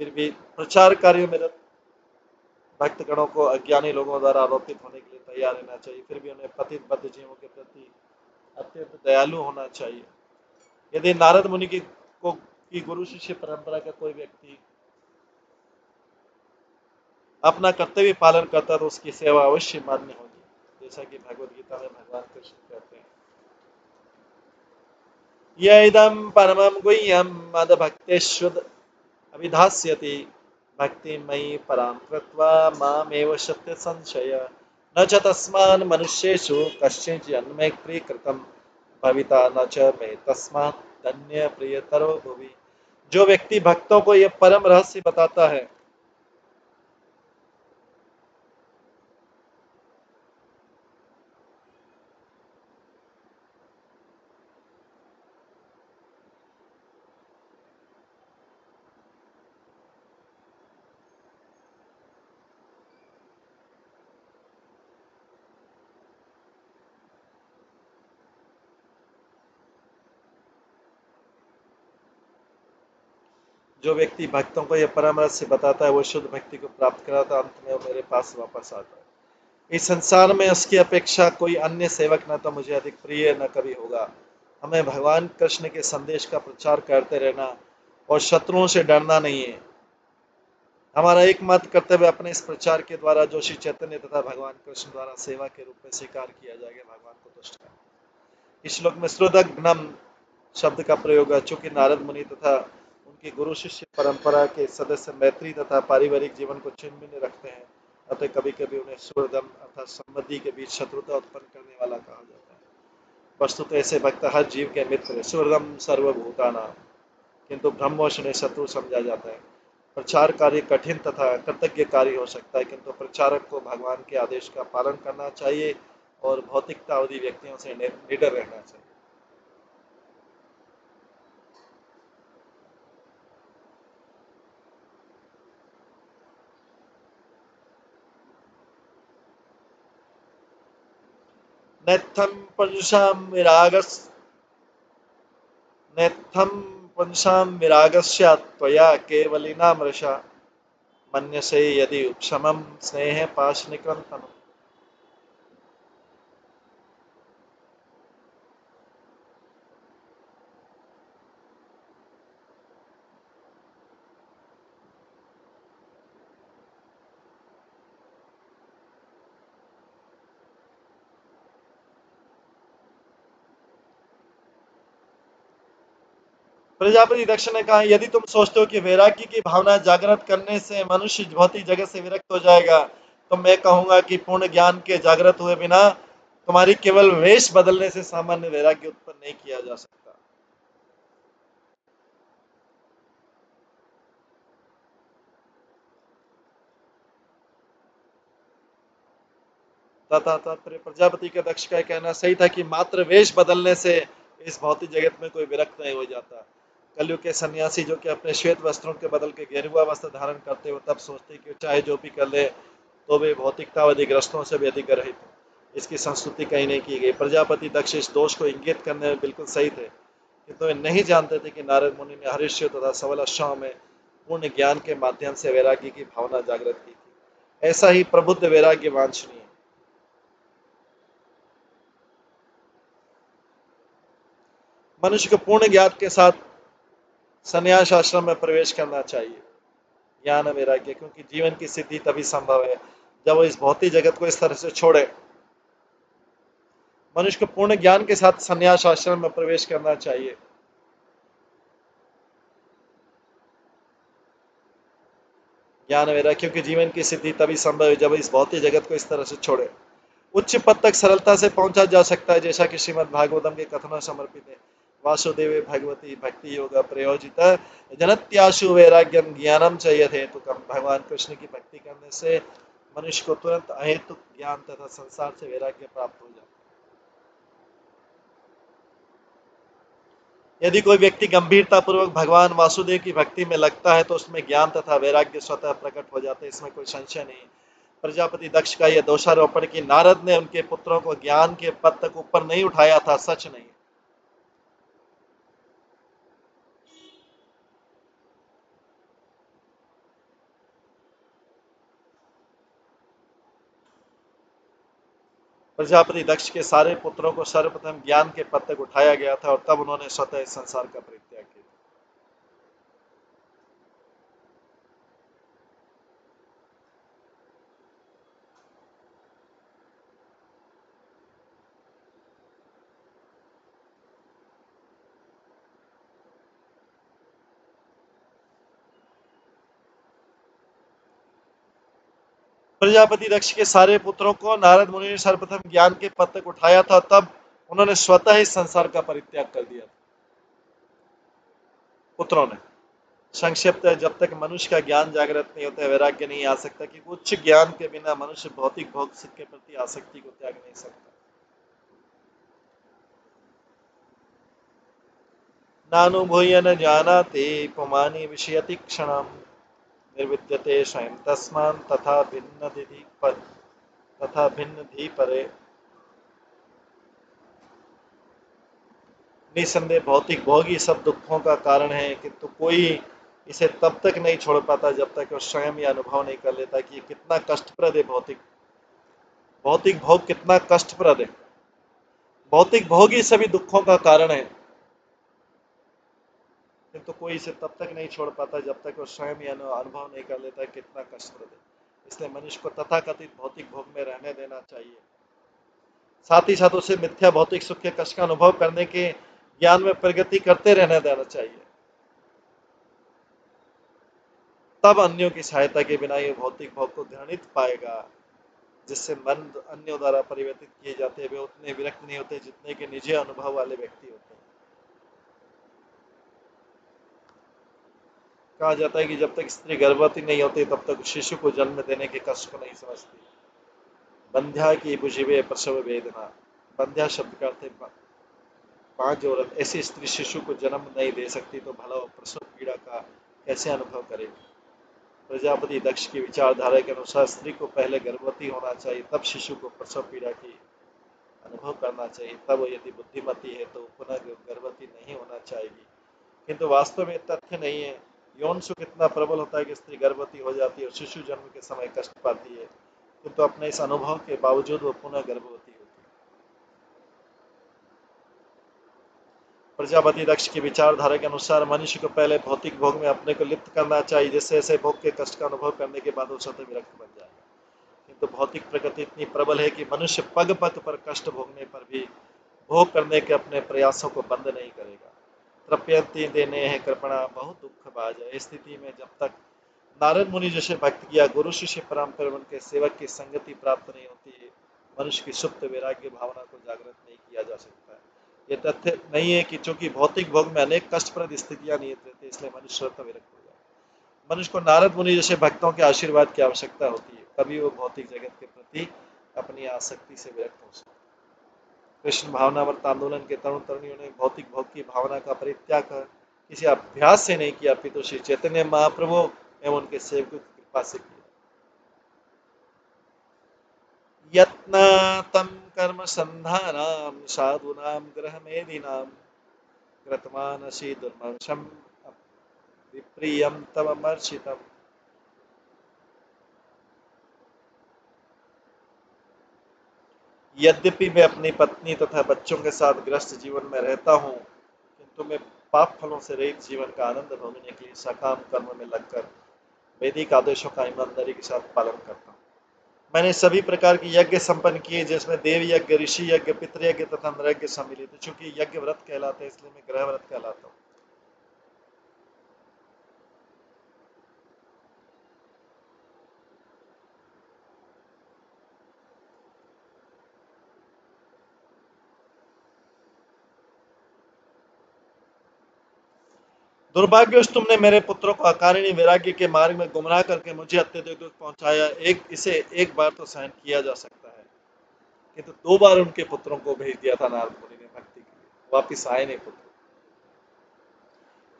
फिर भी प्रचार कार्य में रत भक्तगणों को अज्ञानी लोगों द्वारा आरोपित होने के लिए तैयार रहना चाहिए। फिर भी उन्हें पतित बद्ध जीवों के प्रति अत्यंत दयालु होना चाहिए। यदि नारद मुनि की गुरु शिष्य परंपरा का कोई व्यक्ति अपना कर्तव्य पालन करता तो उसकी सेवा अवश्य मान्य होगी। जैसा कि भगवद गीता में भगवान कृष्ण कहते हैं, यदम परमं गुह्यम मद भक्तेष्वद अभिधास्यति भक्ति मयि परां कृत्वा मामेव सत्य संशय न च तस्मान् मनुष्येषु कश्चित् जन्मे प्रीकृतं भविता न च मे तस्मात् धन्य प्रियतरो भुवि। जो व्यक्ति भक्तों को यह परम रहस्य बताता है, जो व्यक्ति भक्तों को यह परम रहस्य बताता है वो शुद्ध भक्ति को प्राप्त कराता, अंत में वो मेरे पास वापस आता है। इस संसार में उसकी अपेक्षा कोई अन्य सेवक न तो मुझे अधिक प्रिय न कभी होगा। हमें भगवान कृष्ण के संदेश का प्रचार करते रहना और शत्रुओं से डरना नहीं है। हमारा एकमात्र कर्तव्य अपने इस प्रचार के द्वारा जो श्री चैतन्य तथा भगवान कृष्ण द्वारा सेवा के रूप में स्वीकार किया जाएगा, भगवान को तुष्ट करना। इस श्लोक में श्रुतघ्नम शब्द का प्रयोग है। चूंकि नारद मुनि तथा उनकी गुरु शिष्य परंपरा के सदस्य मैत्री तथा पारिवारिक जीवन को छिन्न भिन्न रखते हैं, अतः कभी कभी उन्हें सुहृदम अर्थात संबंधी के बीच शत्रुता उत्पन्न करने वाला कहा जाता है। वस्तुत ऐसे भक्त हर जीव के मित्र सुहृदम सर्वभूतानां, किंतु ब्रह्मवश उन्हें शत्रु समझा जाता है। प्रचार कार्य कठिन तथा कृतज्ञ कार्य हो सकता है, किंतु प्रचारक को भगवान के आदेश का पालन करना चाहिए और भौतिकतावादी व्यक्तियों से निडर रहना चाहिए। नेत्थम पुंसां विरागस नेत्थम पुंसां विरागस्य त्वया केवलिना मृषा मन्यसे यदि उपशमं स्नेह पाशनिकृन्तम्। प्रजापति दक्ष ने कहा, यदि तुम सोचते हो कि वैराग्य की भावना जागृत करने से मनुष्य भौतिक जगत से विरक्त हो जाएगा, तो मैं कहूंगा कि पूर्ण ज्ञान के जागृत हुए बिना तुम्हारी केवल वेश बदलने से सामान्य वैराग्य उत्पन्न नहीं किया जा सकता। तथा तात्पर्य प्रजापति के दक्ष का कहना सही था कि मात्र वेश बदलने से इस भौतिक जगत में कोई विरक्त नहीं हो जाता। कलयुग के सन्यासी जो कि अपने श्वेत वस्त्रों के बदल के गेरुआ वस्त्र धारण करते हो तब सोचते कि चाहे जो भी कर ले तो वे भौतिकतावादी ग्रस्तों से भी अधिक रहित हो, इसकी संस्तुति कहीं नहीं की गई। प्रजापति दक्ष इस दोष को इंगित करने में बिल्कुल सही थे, किंतु वे नहीं जानते थे कि नारद मुनि ने हर्ष्य तथा सबल अश्वाओं में पूर्ण ज्ञान के माध्यम से वैराग्य की भावना जागृत की थी। ऐसा ही प्रबुद्ध वैराग्य वांछनीय है। मनुष्य को पूर्ण ज्ञान के साथ संन्यास आश्रम में प्रवेश करना चाहिए, ज्ञान वैराग्य, क्योंकि जीवन की सिद्धि तभी संभव है जब वो इस भौतिक जगत को इस तरह से छोड़े। मनुष्य को पूर्ण ज्ञान के साथ संन्यास आश्रम में प्रवेश करना चाहिए। ज्ञान वैराग्य, क्योंकि जीवन की सिद्धि तभी संभव है जब इस भौतिक जगत को इस तरह से छोड़े। उच्च पद तक सरलता से पहुंचा जा सकता है, जैसा कि श्रीमद् भागवतम के कथनों समर्पित है। वासुदेव भगवती भक्ति योग प्रयोजित जनत्याशु वैराग्यम ज्ञानम चाहिए तो कम। भगवान कृष्ण की भक्ति करने से मनुष्य को तुरंत अहेतुक ज्ञान तथा संसार से वैराग्य प्राप्त हो जाता है। यदि कोई व्यक्ति गंभीरतापूर्वक भगवान वासुदेव की भक्ति में लगता है तो उसमें ज्ञान तथा वैराग्य स्वतः प्रकट हो जाते हैं, इसमें कोई संशय नहीं। प्रजापति दक्ष का यह दोषारोपण कि नारद ने उनके पुत्रों को ज्ञान के पद तक ऊपर नहीं उठाया था, सच नहीं। प्रजापति दक्ष के सारे पुत्रों को सर्वप्रथम ज्ञान के पद तक उठाया गया था और तब उन्होंने स्वतः इस संसार का परित्याग किया। प्रजापति दक्ष के सारे पुत्रों को नारद मुनि ने सर्वप्रथम ज्ञान के पद तक उठाया था, तब उन्होंने स्वतः इस संसार का परित्याग कर दिया था। पुत्रों ने संक्षिप्त है, जब तक मनुष्य का ज्ञान जागृत नहीं होता, वैराग्य नहीं आ सकता कि उच्च ज्ञान के बिना मनुष्य भौतिक भोग सुख के प्रति आसक्ति को त्याग नहीं सकता। नानुभूय न जानाति पुमानि विषयति क्षणम निर्विद्यते स्वयं तस्मान् तथा भिन्न धी परे। निसंदेह भौतिक भोग ही सब दुखों का कारण है, किंतु कोई इसे तब तक नहीं छोड़ पाता जब तक वो स्वयं यह अनुभव नहीं कर लेता कि ये कितना कष्टप्रद है। भौतिक भौतिक भोग कितना कष्टप्रद है। भौतिक भोग ही सभी दुखों का कारण है, किंतु कोई इसे तब तक नहीं छोड़ पाता जब तक वो स्वयं यह अनुभव नहीं कर लेता कितना कष्टप्रद है। इसलिए मनुष्य को तथाकथित भौतिक भोग में रहने देना चाहिए, साथ ही साथ उसे मिथ्या भौतिक सुख के कष्ट का अनुभव करने के ज्ञान में प्रगति करते रहने देना चाहिए। तब अन्यों की सहायता के बिना ये भौतिक भोग को घृणित पाएगा। जिससे मन अन्यों द्वारा परिवर्तित किए जाते हैं वे उतने विरक्त नहीं होते जितने के निजी अनुभव वाले व्यक्ति होते हैं। कहा जाता है कि जब तक स्त्री गर्भवती नहीं होती तब तक शिशु को जन्म देने के कष्ट को नहीं समझती। बंध्या की बुझिबे प्रसव वेदना। बंध्या शब्द का अर्थ है पांच औरत। ऐसी स्त्री शिशु को जन्म नहीं दे सकती तो भला वो प्रसव पीड़ा का कैसे अनुभव करेगी। प्रजापति दक्ष की विचारधारा के अनुसार स्त्री को पहले गर्भवती होना चाहिए, तब शिशु को प्रसव पीड़ा की अनुभव करना चाहिए। तब यदि बुद्धिमती है तो पुनः गर्भवती नहीं होना चाहिए, किंतु वास्तव में तथ्य नहीं है। यौन सुख इतना प्रबल होता है कि स्त्री गर्भवती हो जाती है और शिशु जन्म के समय कष्ट पाती है, किंतु अपने इस अनुभव के बावजूद वो पुनः गर्भवती होती है। प्रजापति दक्ष की विचारधारा के अनुसार मनुष्य को पहले भौतिक भोग में अपने को लिप्त करना चाहिए, जिससे ऐसे भोग के कष्ट का अनुभव करने के बाद वो स्वतः विरक्त बन जाएगा। किंतु भौतिक प्रकृति इतनी प्रबल है कि मनुष्य पग पग पर कष्ट भोगने पर भी भोग करने के अपने प्रयासों को बंद नहीं करेगा। तृप्यति देने है कृपणा बहुत दुख बाज। स्थिति में जब तक नारद मुनि जैसे भक्त किया गुरु शिष्य परंपरा उनके सेवक की संगति प्राप्त नहीं होती, मनुष्य की सुप्त वैराग्य भावना को जागृत नहीं किया जा सकता है। ये तथ्य नहीं है कि चूंकि भौतिक भोग में अनेक कष्टप्रद स्थितियां निहित रहती है इसलिए मनुष्य स्वतः विरक्त हो जाए। मनुष्य को नारद मुनि जैसे भक्तों के आशीर्वाद की आवश्यकता होती है, तभी वो भौतिक जगत के प्रति अपनी आसक्ति से विरक्त हो सकता है। कृष्ण भावनावर्त आंदोलन के तरुण तरुणियों ने भौतिक भोग की भावना का परित्याग कर किसी अभ्यास से नहीं किया, अपितु श्री चैतन्य महाप्रभु एवं उनके सेवकों की कृपा से किया। यत्नातं कर्म संधानाम साधूनां ग्रह मेदिनां कृतमानसि दुर्मर्शम विप्रियम तव अमर्षितम। यद्यपि मैं अपनी पत्नी तथा बच्चों के साथ ग्रस्त जीवन में रहता हूँ, किंतु मैं पाप फलों से रहित जीवन का आनंद भोगने के लिए सकाम कर्म में लगकर वैदिक आदेशों का ईमानदारी के साथ पालन करता हूँ। मैंने सभी प्रकार के यज्ञ संपन्न किए, जिसमें देव यज्ञ, ऋषि यज्ञ, पितृयज्ञ तथा नरयज्ञ सम्मिलित है। चूंकि यज्ञ व्रत कहलाते हैं इसलिए मैं ग्रह व्रत कहलाता हूँ। दुर्भाग्यवश तुमने मेरे पुत्रों को अकारणीय वैराग्य के मार्ग में गुमराह करके मुझे अत्यधिक दुख पहुंचाया। इसे एक बार तो सहन किया जा सकता है, किंतु दो बार उनके पुत्रों को भेज दिया था नारद मुनि ने भक्ति के लिए, वापिस आए नहीं पुत्र।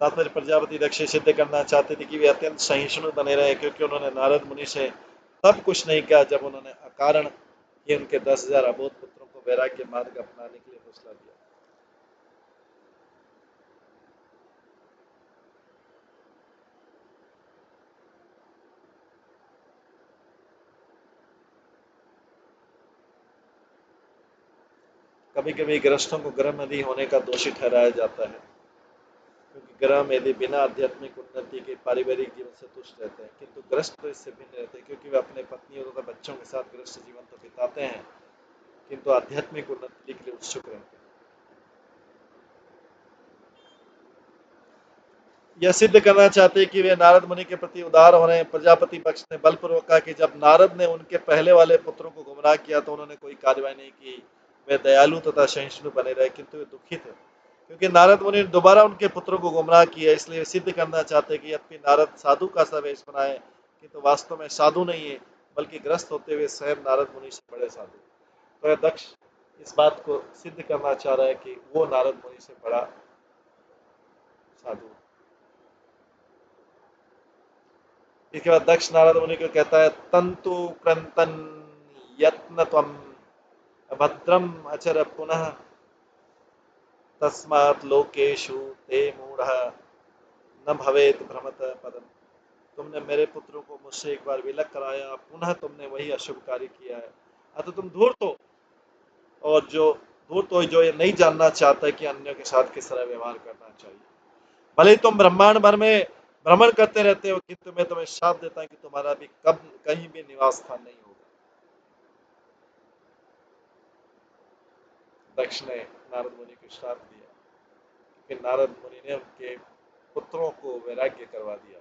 तात्पर्य प्रजापति दक्ष सिद्ध करना चाहते थे कि वे अत्यंत सहिष्णु बने रहे, क्योंकि उन्होंने नारद मुनि से तब कुछ नहीं किया जब उन्होंने अकारण ही उनके 10,000 अबोध पुत्रों को वैराग्य मार्ग अपनाने के लिए हौसला दिया। कभी कभी गृहस्थों को गर्म नदी होने का दोषी ठहराया जाता है, क्योंकि ग्रह यदि बिना आध्यात्मिक उन्नति के पारिवारिक जीवन से तुष्ट रहते हैं, किंतु ग्रस्त तो इससे भिन्न रहते हैं, क्योंकि वे अपने पत्नियों तथा बच्चों के साथ ग्रस्त जीवन तो बिताते हैं, किंतु आध्यात्मिक उन्नति के लिए उत्सुक रहते हैं। यह सिद्ध करना चाहते हैं कि वे नारद मुनि के प्रति उदार हो रहे हैं। प्रजापति पक्ष ने बलपूर्वक कहा कि जब नारद ने उनके पहले वाले पुत्रों को गुमराह किया तो उन्होंने कोई कार्रवाई नहीं की। वे दयालु तथा सहिष्णु बने रहे, किंतु वे दुखी थे, क्योंकि नारद मुनि ने दोबारा उनके पुत्रों को गुमराह किया। इसलिए वे सिद्ध करना चाहते हैं कि यद्यपि नारद साधु का सा वेश बनाए, किंतु वास्तव में साधु नहीं है, बल्कि ग्रस्त होते हुए स्वयं नारद मुनि से बड़े साधु। तो यह दक्ष इस बात को सिद्ध करना चाह रहा है कि वो नारद मुनि से बड़ा साधु। इसके बाद दक्ष नारद मुनि को कहता है, तंतु क्रंतन यत्न त्वम अभद्रम अचर पुनः तस्मात् लोकेशु ते मूढ़ न भवेत भ्रमत पदम। तुमने मेरे पुत्रों को मुझसे एक बार विलग कराया, पुनः तुमने वही अशुभ कार्य किया है। अतः तुम धूर्त हो, और जो धूर्त हो, जो ये नहीं जानना चाहता है कि अन्यों के साथ किस तरह व्यवहार करना चाहिए। भले ही तुम ब्रह्मांड भर में भ्रमण करते रहते हो, किंतु मैं तुम्हें श्राप देता हूं कि तुम्हारा भी कब कहीं भी निवास स्थान नहीं होगा। दक्ष ने नारद मुनि को श्राप दिया, क्योंकि नारद मुनि ने उनके पुत्रों को वैराग्य करवा दिया।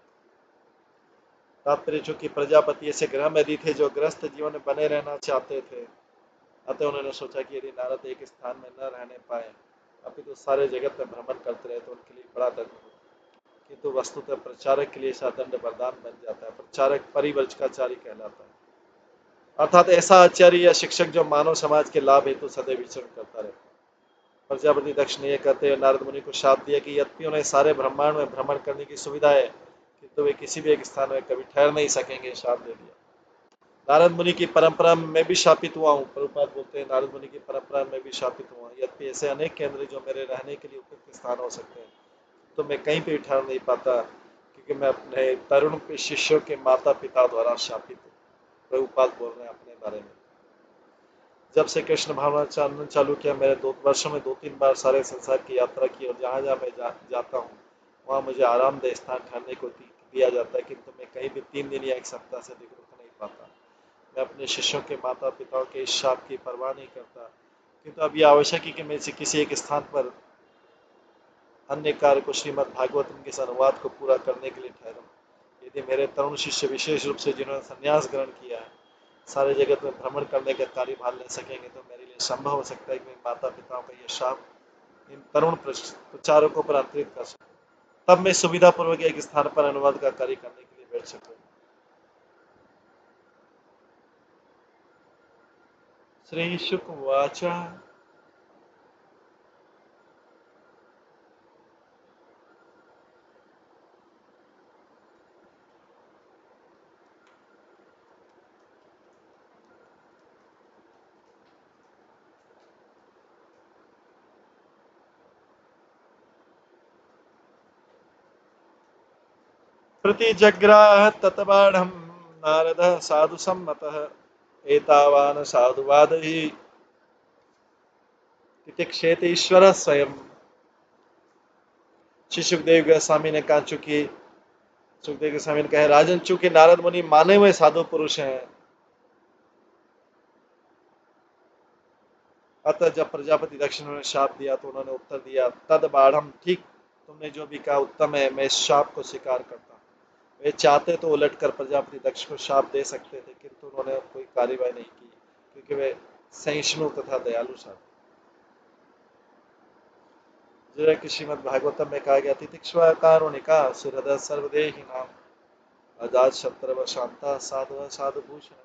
तात्पर्य चूंकि प्रजापति ऐसे ग्रहमेधी थे जो ग्रस्त जीवन में बने रहना चाहते थे, अतः उन्होंने सोचा कि यदि नारद एक स्थान में न रहने पाए, अभी तो सारे जगत में भ्रमण करते रहे, तो उनके लिए बड़ा दंड होता। किंतु वस्तुतः प्रचारक के लिए ऐसा दंड वरदान बन जाता है। प्रचारक परिव्रजकाचारी कहलाता है, अर्थात ऐसा आचार्य या शिक्षक जो मानव समाज के लाभ हेतु सदैव विचरण करता रहता है। प्रजापति दक्ष ने यह कहते हुए नारद मुनि को शाप दिया कि यद्यपि उन्हें सारे ब्रह्मांड में भ्रमण करने की सुविधा है, किंतु वे किसी भी एक स्थान में कभी ठहर नहीं सकेंगे। शाप दे दिया। नारद मुनि की परंपरा में मैं भी शापित हुआ हूँ। प्रभुपाद बोलते हैं, नारद मुनि की परंपरा में भी शापित हुआ। यद्यपि ऐसे अनेक केंद्र जो मेरे रहने के लिए उपयुक्त स्थान हो सकते हैं, तो मैं कहीं पे ठहर नहीं पाता, क्योंकि मैं अपने तरुण शिष्यों के माता पिता द्वारा शापित हूँ। प्रभुपाद बोल रहे हैं अपने बारे में। जब से कृष्ण भावना जानना चालू किया, मेरे 2 वर्षों में 2-3 बार सारे संसार की यात्रा की, और जहाँ जहाँ मैं जाता हूँ वहाँ मुझे आरामदेह स्थान ठहरने को दिया जाता है, किंतु मैं कहीं भी 3 दिन या एक सप्ताह से अधिक रुक नहीं पाता। मैं अपने शिष्यों के माता पिताओं के इस शाप की परवाह नहीं करता, किंतु अब यह आवश्यक है कि मैं किसी एक स्थान पर अन्य कार्य को श्रीमद् भागवतम के इस अनुवाद को पूरा करने के लिए ठहरूं। यदि मेरे तरुण शिष्य, विशेष रूप से जिन्होंने संन्यास ग्रहण किया है, सारे जगत में भ्रमण करने का कार्यभार ले सकेंगे, तो मेरे लिए संभव हो सकता है कि मेरे माता पिताओं का यह शाप इन तरुण प्रचारकों पर अंतरित कर सकूं। तब मैं सुविधापूर्वक एक स्थान पर अनुवाद का कार्य करने के लिए बैठ सकूं। श्री शुक वाच। प्रतिजग्राह ततबाढ़ नारद साधु सम्मतः एतावान साधुवाद ही तितिक्षेत ईश्वर स्वयं। श्री सुखदेव गोस्वामी ने कहा, चूंकि सुखदेव गोस्वामी ने कहा, राजन चूंकि नारद मुनि माने हुए साधु पुरुष हैं, अतः जब प्रजापति दक्ष ने शाप दिया तो उन्होंने उत्तर दिया, तद बाढ़, ठीक तुमने जो भी कहा उत्तम है, मैं इस शाप को स्वीकार करता हूँ। वे चाहते तो उलटकर प्रजापति दक्ष को शाप दे सकते थे, किंतु उन्होंने कोई कार्यवाही नहीं की, क्योंकि वे सहिष्णु तथा दयालु साधु। जैसा कि श्रीमद् भागवतम में कहा गया, तितिक्षुआ कारुणिका सुहृद सर्वदेही नाम अजात शत्रव शांता साधु साधुभूषण।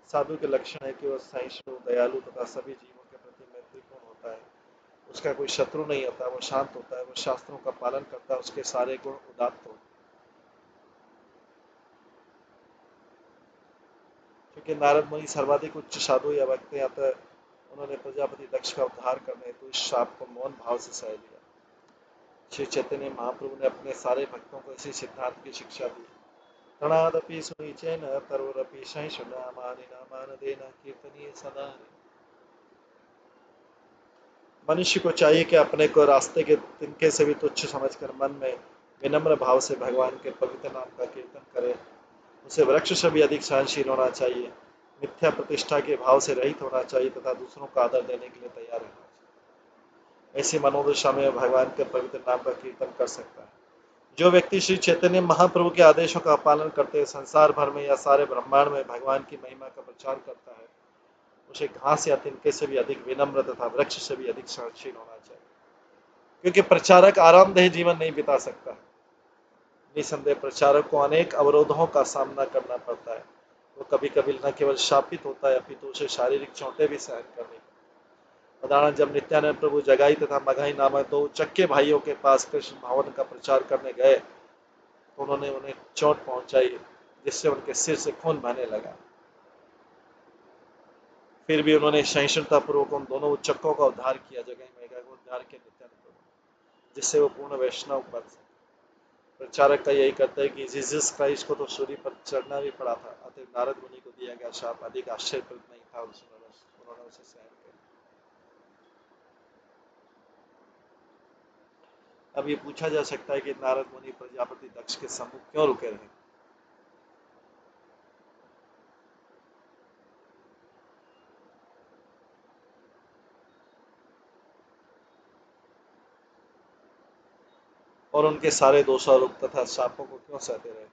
साधु के लक्षण है कि वह सहिष्णु, दयालु तथा सभी जीवों के प्रति मैत्रीपूर्ण होता है। उसका कोई शत्रु नहीं होता, वो शांत होता है, वो शास्त्रों का पालन करता है, उसके सारे गुण उदात्त होते हैं। क्योंकि नारद मुनि सर्वाधिक उच्च साधु या भक्त हैं, अतः उन्होंने प्रजापति दक्ष का उद्धार करने हेतु इस शाप को मौन भाव से सह लिया। श्री चैतन्य महाप्रभु ने अपने सारे भक्तों को इसी सिद्धांत की शिक्षा दी। तृणादपि सुनिचेन तरोरपि सहिष्णुना मानिना मानदेन कीर्तनीय सदा। मनुष्य को चाहिए कि अपने को रास्ते के तिनके से भी तुच्छ समझकर मन में विनम्र भाव से भगवान के पवित्र नाम का कीर्तन करे। उसे वृक्ष से भी अधिक सहनशील होना चाहिए, मिथ्या प्रतिष्ठा के भाव से रहित होना चाहिए तथा दूसरों को आदर देने के लिए तैयार रहना चाहिए। ऐसी मनोदशा में भगवान के पवित्र नाम का कीर्तन कर सकता है। जो व्यक्ति श्री चैतन्य महाप्रभु के आदेशों का पालन करते हुए संसार भर में या सारे ब्रह्मांड में भगवान की महिमा का प्रचार करता है, उसे घास या तिनके से भी अधिक विनम्र तथा वृक्ष से भी अधिक सहनशील होना चाहिए। क्योंकि प्रचारक आरामदेह जीवन नहीं बिता सकता। निसंदेह प्रचारक को अनेक अवरोधों का सामना करना पड़ता है। वो कभी कभी न केवल शापित होता है अपितु उसे शारीरिक चोटें भी सहन करनी। उदाहरण, जब नित्यानंद प्रभु जगाई तथा मघाई नामक दो चक्के भाइयों के पास कृष्ण भवन का प्रचार करने गए तो उन्होंने उन्हें चोट पहुंचाई, जिससे उनके सिर से खून बहने लगा। फिर भी उन्होंने सहिष्णुता पूर्वक उन दोनों चक्कों का उद्धार किया, जगह मेघा को उद्धार किया नित्यानंद प्रभु, जिससे वो पूर्ण वैष्णव बन सके। प्रचारक का यही करता है कि जीसस क्राइस्ट को तो सूर्य पर चढ़ना भी पड़ा था, अतः नारद मुनि को दिया गया शाप अधिक आश्चर्यप्रद नहीं था, उन्होंने उसे सहन किया। अब ये पूछा जा सकता है कि नारद मुनि प्रजापति दक्ष के सम्मुख क्यों रुके रहे। और उनके सारे दोषारोप तथा शापों को क्यों सहते रहे।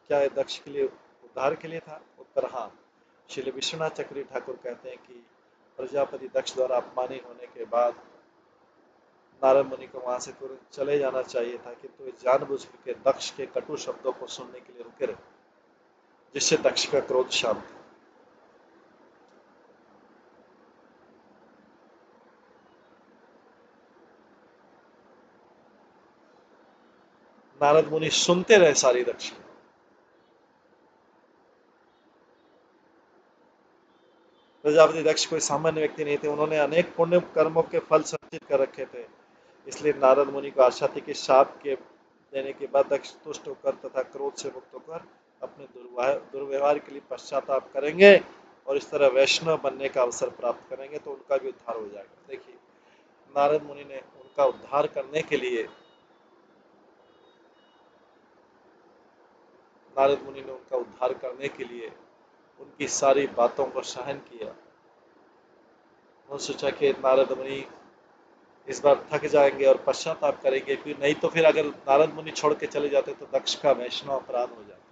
क्या यह दक्ष के लिए उद्धार के लिए था? उत्तर हाँ। श्री विश्वनाथ चक्रवर्ती ठाकुर कहते हैं कि प्रजापति दक्ष द्वारा अपमानित होने के बाद नारद मुनि को वहां से तुरंत चले जाना चाहिए था, किंतु वे जानबूझ के दक्ष के कटु शब्दों को सुनने के लिए रुके रहे, जिससे दक्ष का क्रोध शांत। नारद मुनि सुनते रहे सारी दक्ष की। प्रजापति दक्ष कोई सामान्य व्यक्ति नहीं थे, उन्होंने अनेक पुण्य कर्मों के फल संचित कर रखे थे। इसलिए नारद मुनि को आशा थी कि शाप के देने के बाद दक्ष तुष्ट होकर तथा क्रोध से मुक्त होकर अपने दुर्व्यवहार के लिए पश्चाताप करेंगे और इस तरह वैष्णव बनने का अवसर प्राप्त करेंगे, तो उनका भी उद्धार हो जाएगा। देखिए, नारद मुनि ने उनका उद्धार करने के लिए उनकी सारी बातों को सहन किया। उन्होंने सोचा कि नारद मुनि इस बार थक जाएंगे और पश्चाताप करेंगे, फिर नहीं तो फिर अगर नारद मुनि छोड़ के चले जाते तो दक्ष का वैष्णव अपराध हो जाता,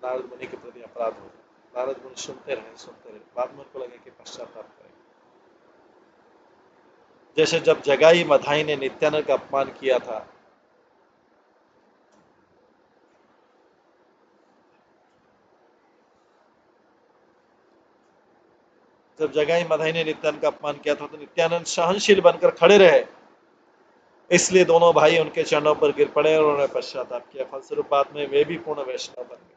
नारद मुनि के प्रति अपराध हो जाता। नारद मुनि सुनते रहे, बाद में उनको लगे कि पश्चाताप करेंगे। जैसे जब जगाई मधाई ने नित्यानंद का अपमान किया था, जब जगाई मधाई ने नित्यानंद का अपमान किया था तो नित्यानंद सहनशील बनकर खड़े रहे, इसलिए दोनों भाई उनके चरणों पर गिर पड़े और उन्होंने पश्चाताप किया। फलस्वरूप बाद में वे भी पूर्ण वैष्णव बन गए।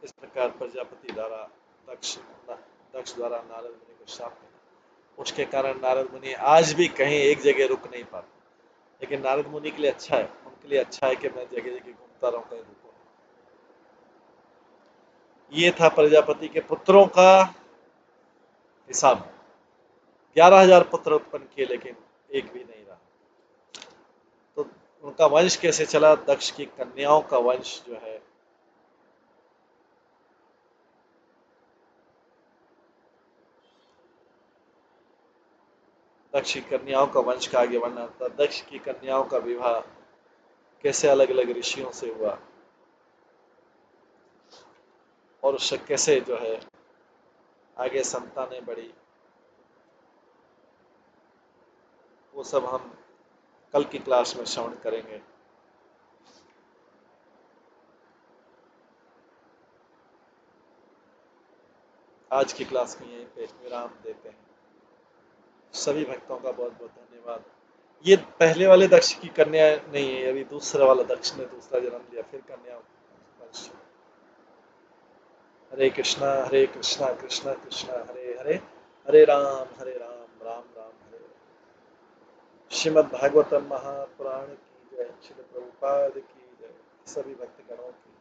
इस प्रकार प्रजापति द्वारा दक्ष द्वारा नारद मुनि को शाप मिला। उसके कारण नारद मुनि आज भी कहीं एक जगह रुक नहीं पाते। लेकिन नारद मुनि के लिए अच्छा है, उनके लिए अच्छा है कि मैं जगह जगह घूमता रहूं, कहीं रुकूं। ये था प्रजापति के पुत्रों का हिसाब। 11,000 पुत्र उत्पन्न किए, लेकिन एक भी नहीं रहा। तो उनका वंश कैसे चला? दक्ष की कन्याओं का वंश जो है, दक्ष की कन्याओं का वंश का आगे बढ़ना था। दक्ष की कन्याओं का विवाह कैसे अलग अलग ऋषियों से हुआ और उससे कैसे जो है आगे संतानें बढ़ी, वो सब हम कल की क्लास में श्रवण करेंगे। आज की क्लास को यहीं पे विराम देते हैं। सभी भक्तों का बहुत बहुत धन्यवाद। ये पहले वाले दक्ष की कन्या नहीं है, अभी दूसरा वाला दक्ष ने दूसरा जन्म लिया, फिर कन्या। हरे कृष्णा कृष्णा कृष्णा हरे हरे, हरे राम राम राम हरे हरे। श्रीमद् भागवतम महापुराण की जय, श्रील प्रभुपाद की जय, सभी भक्तगणों की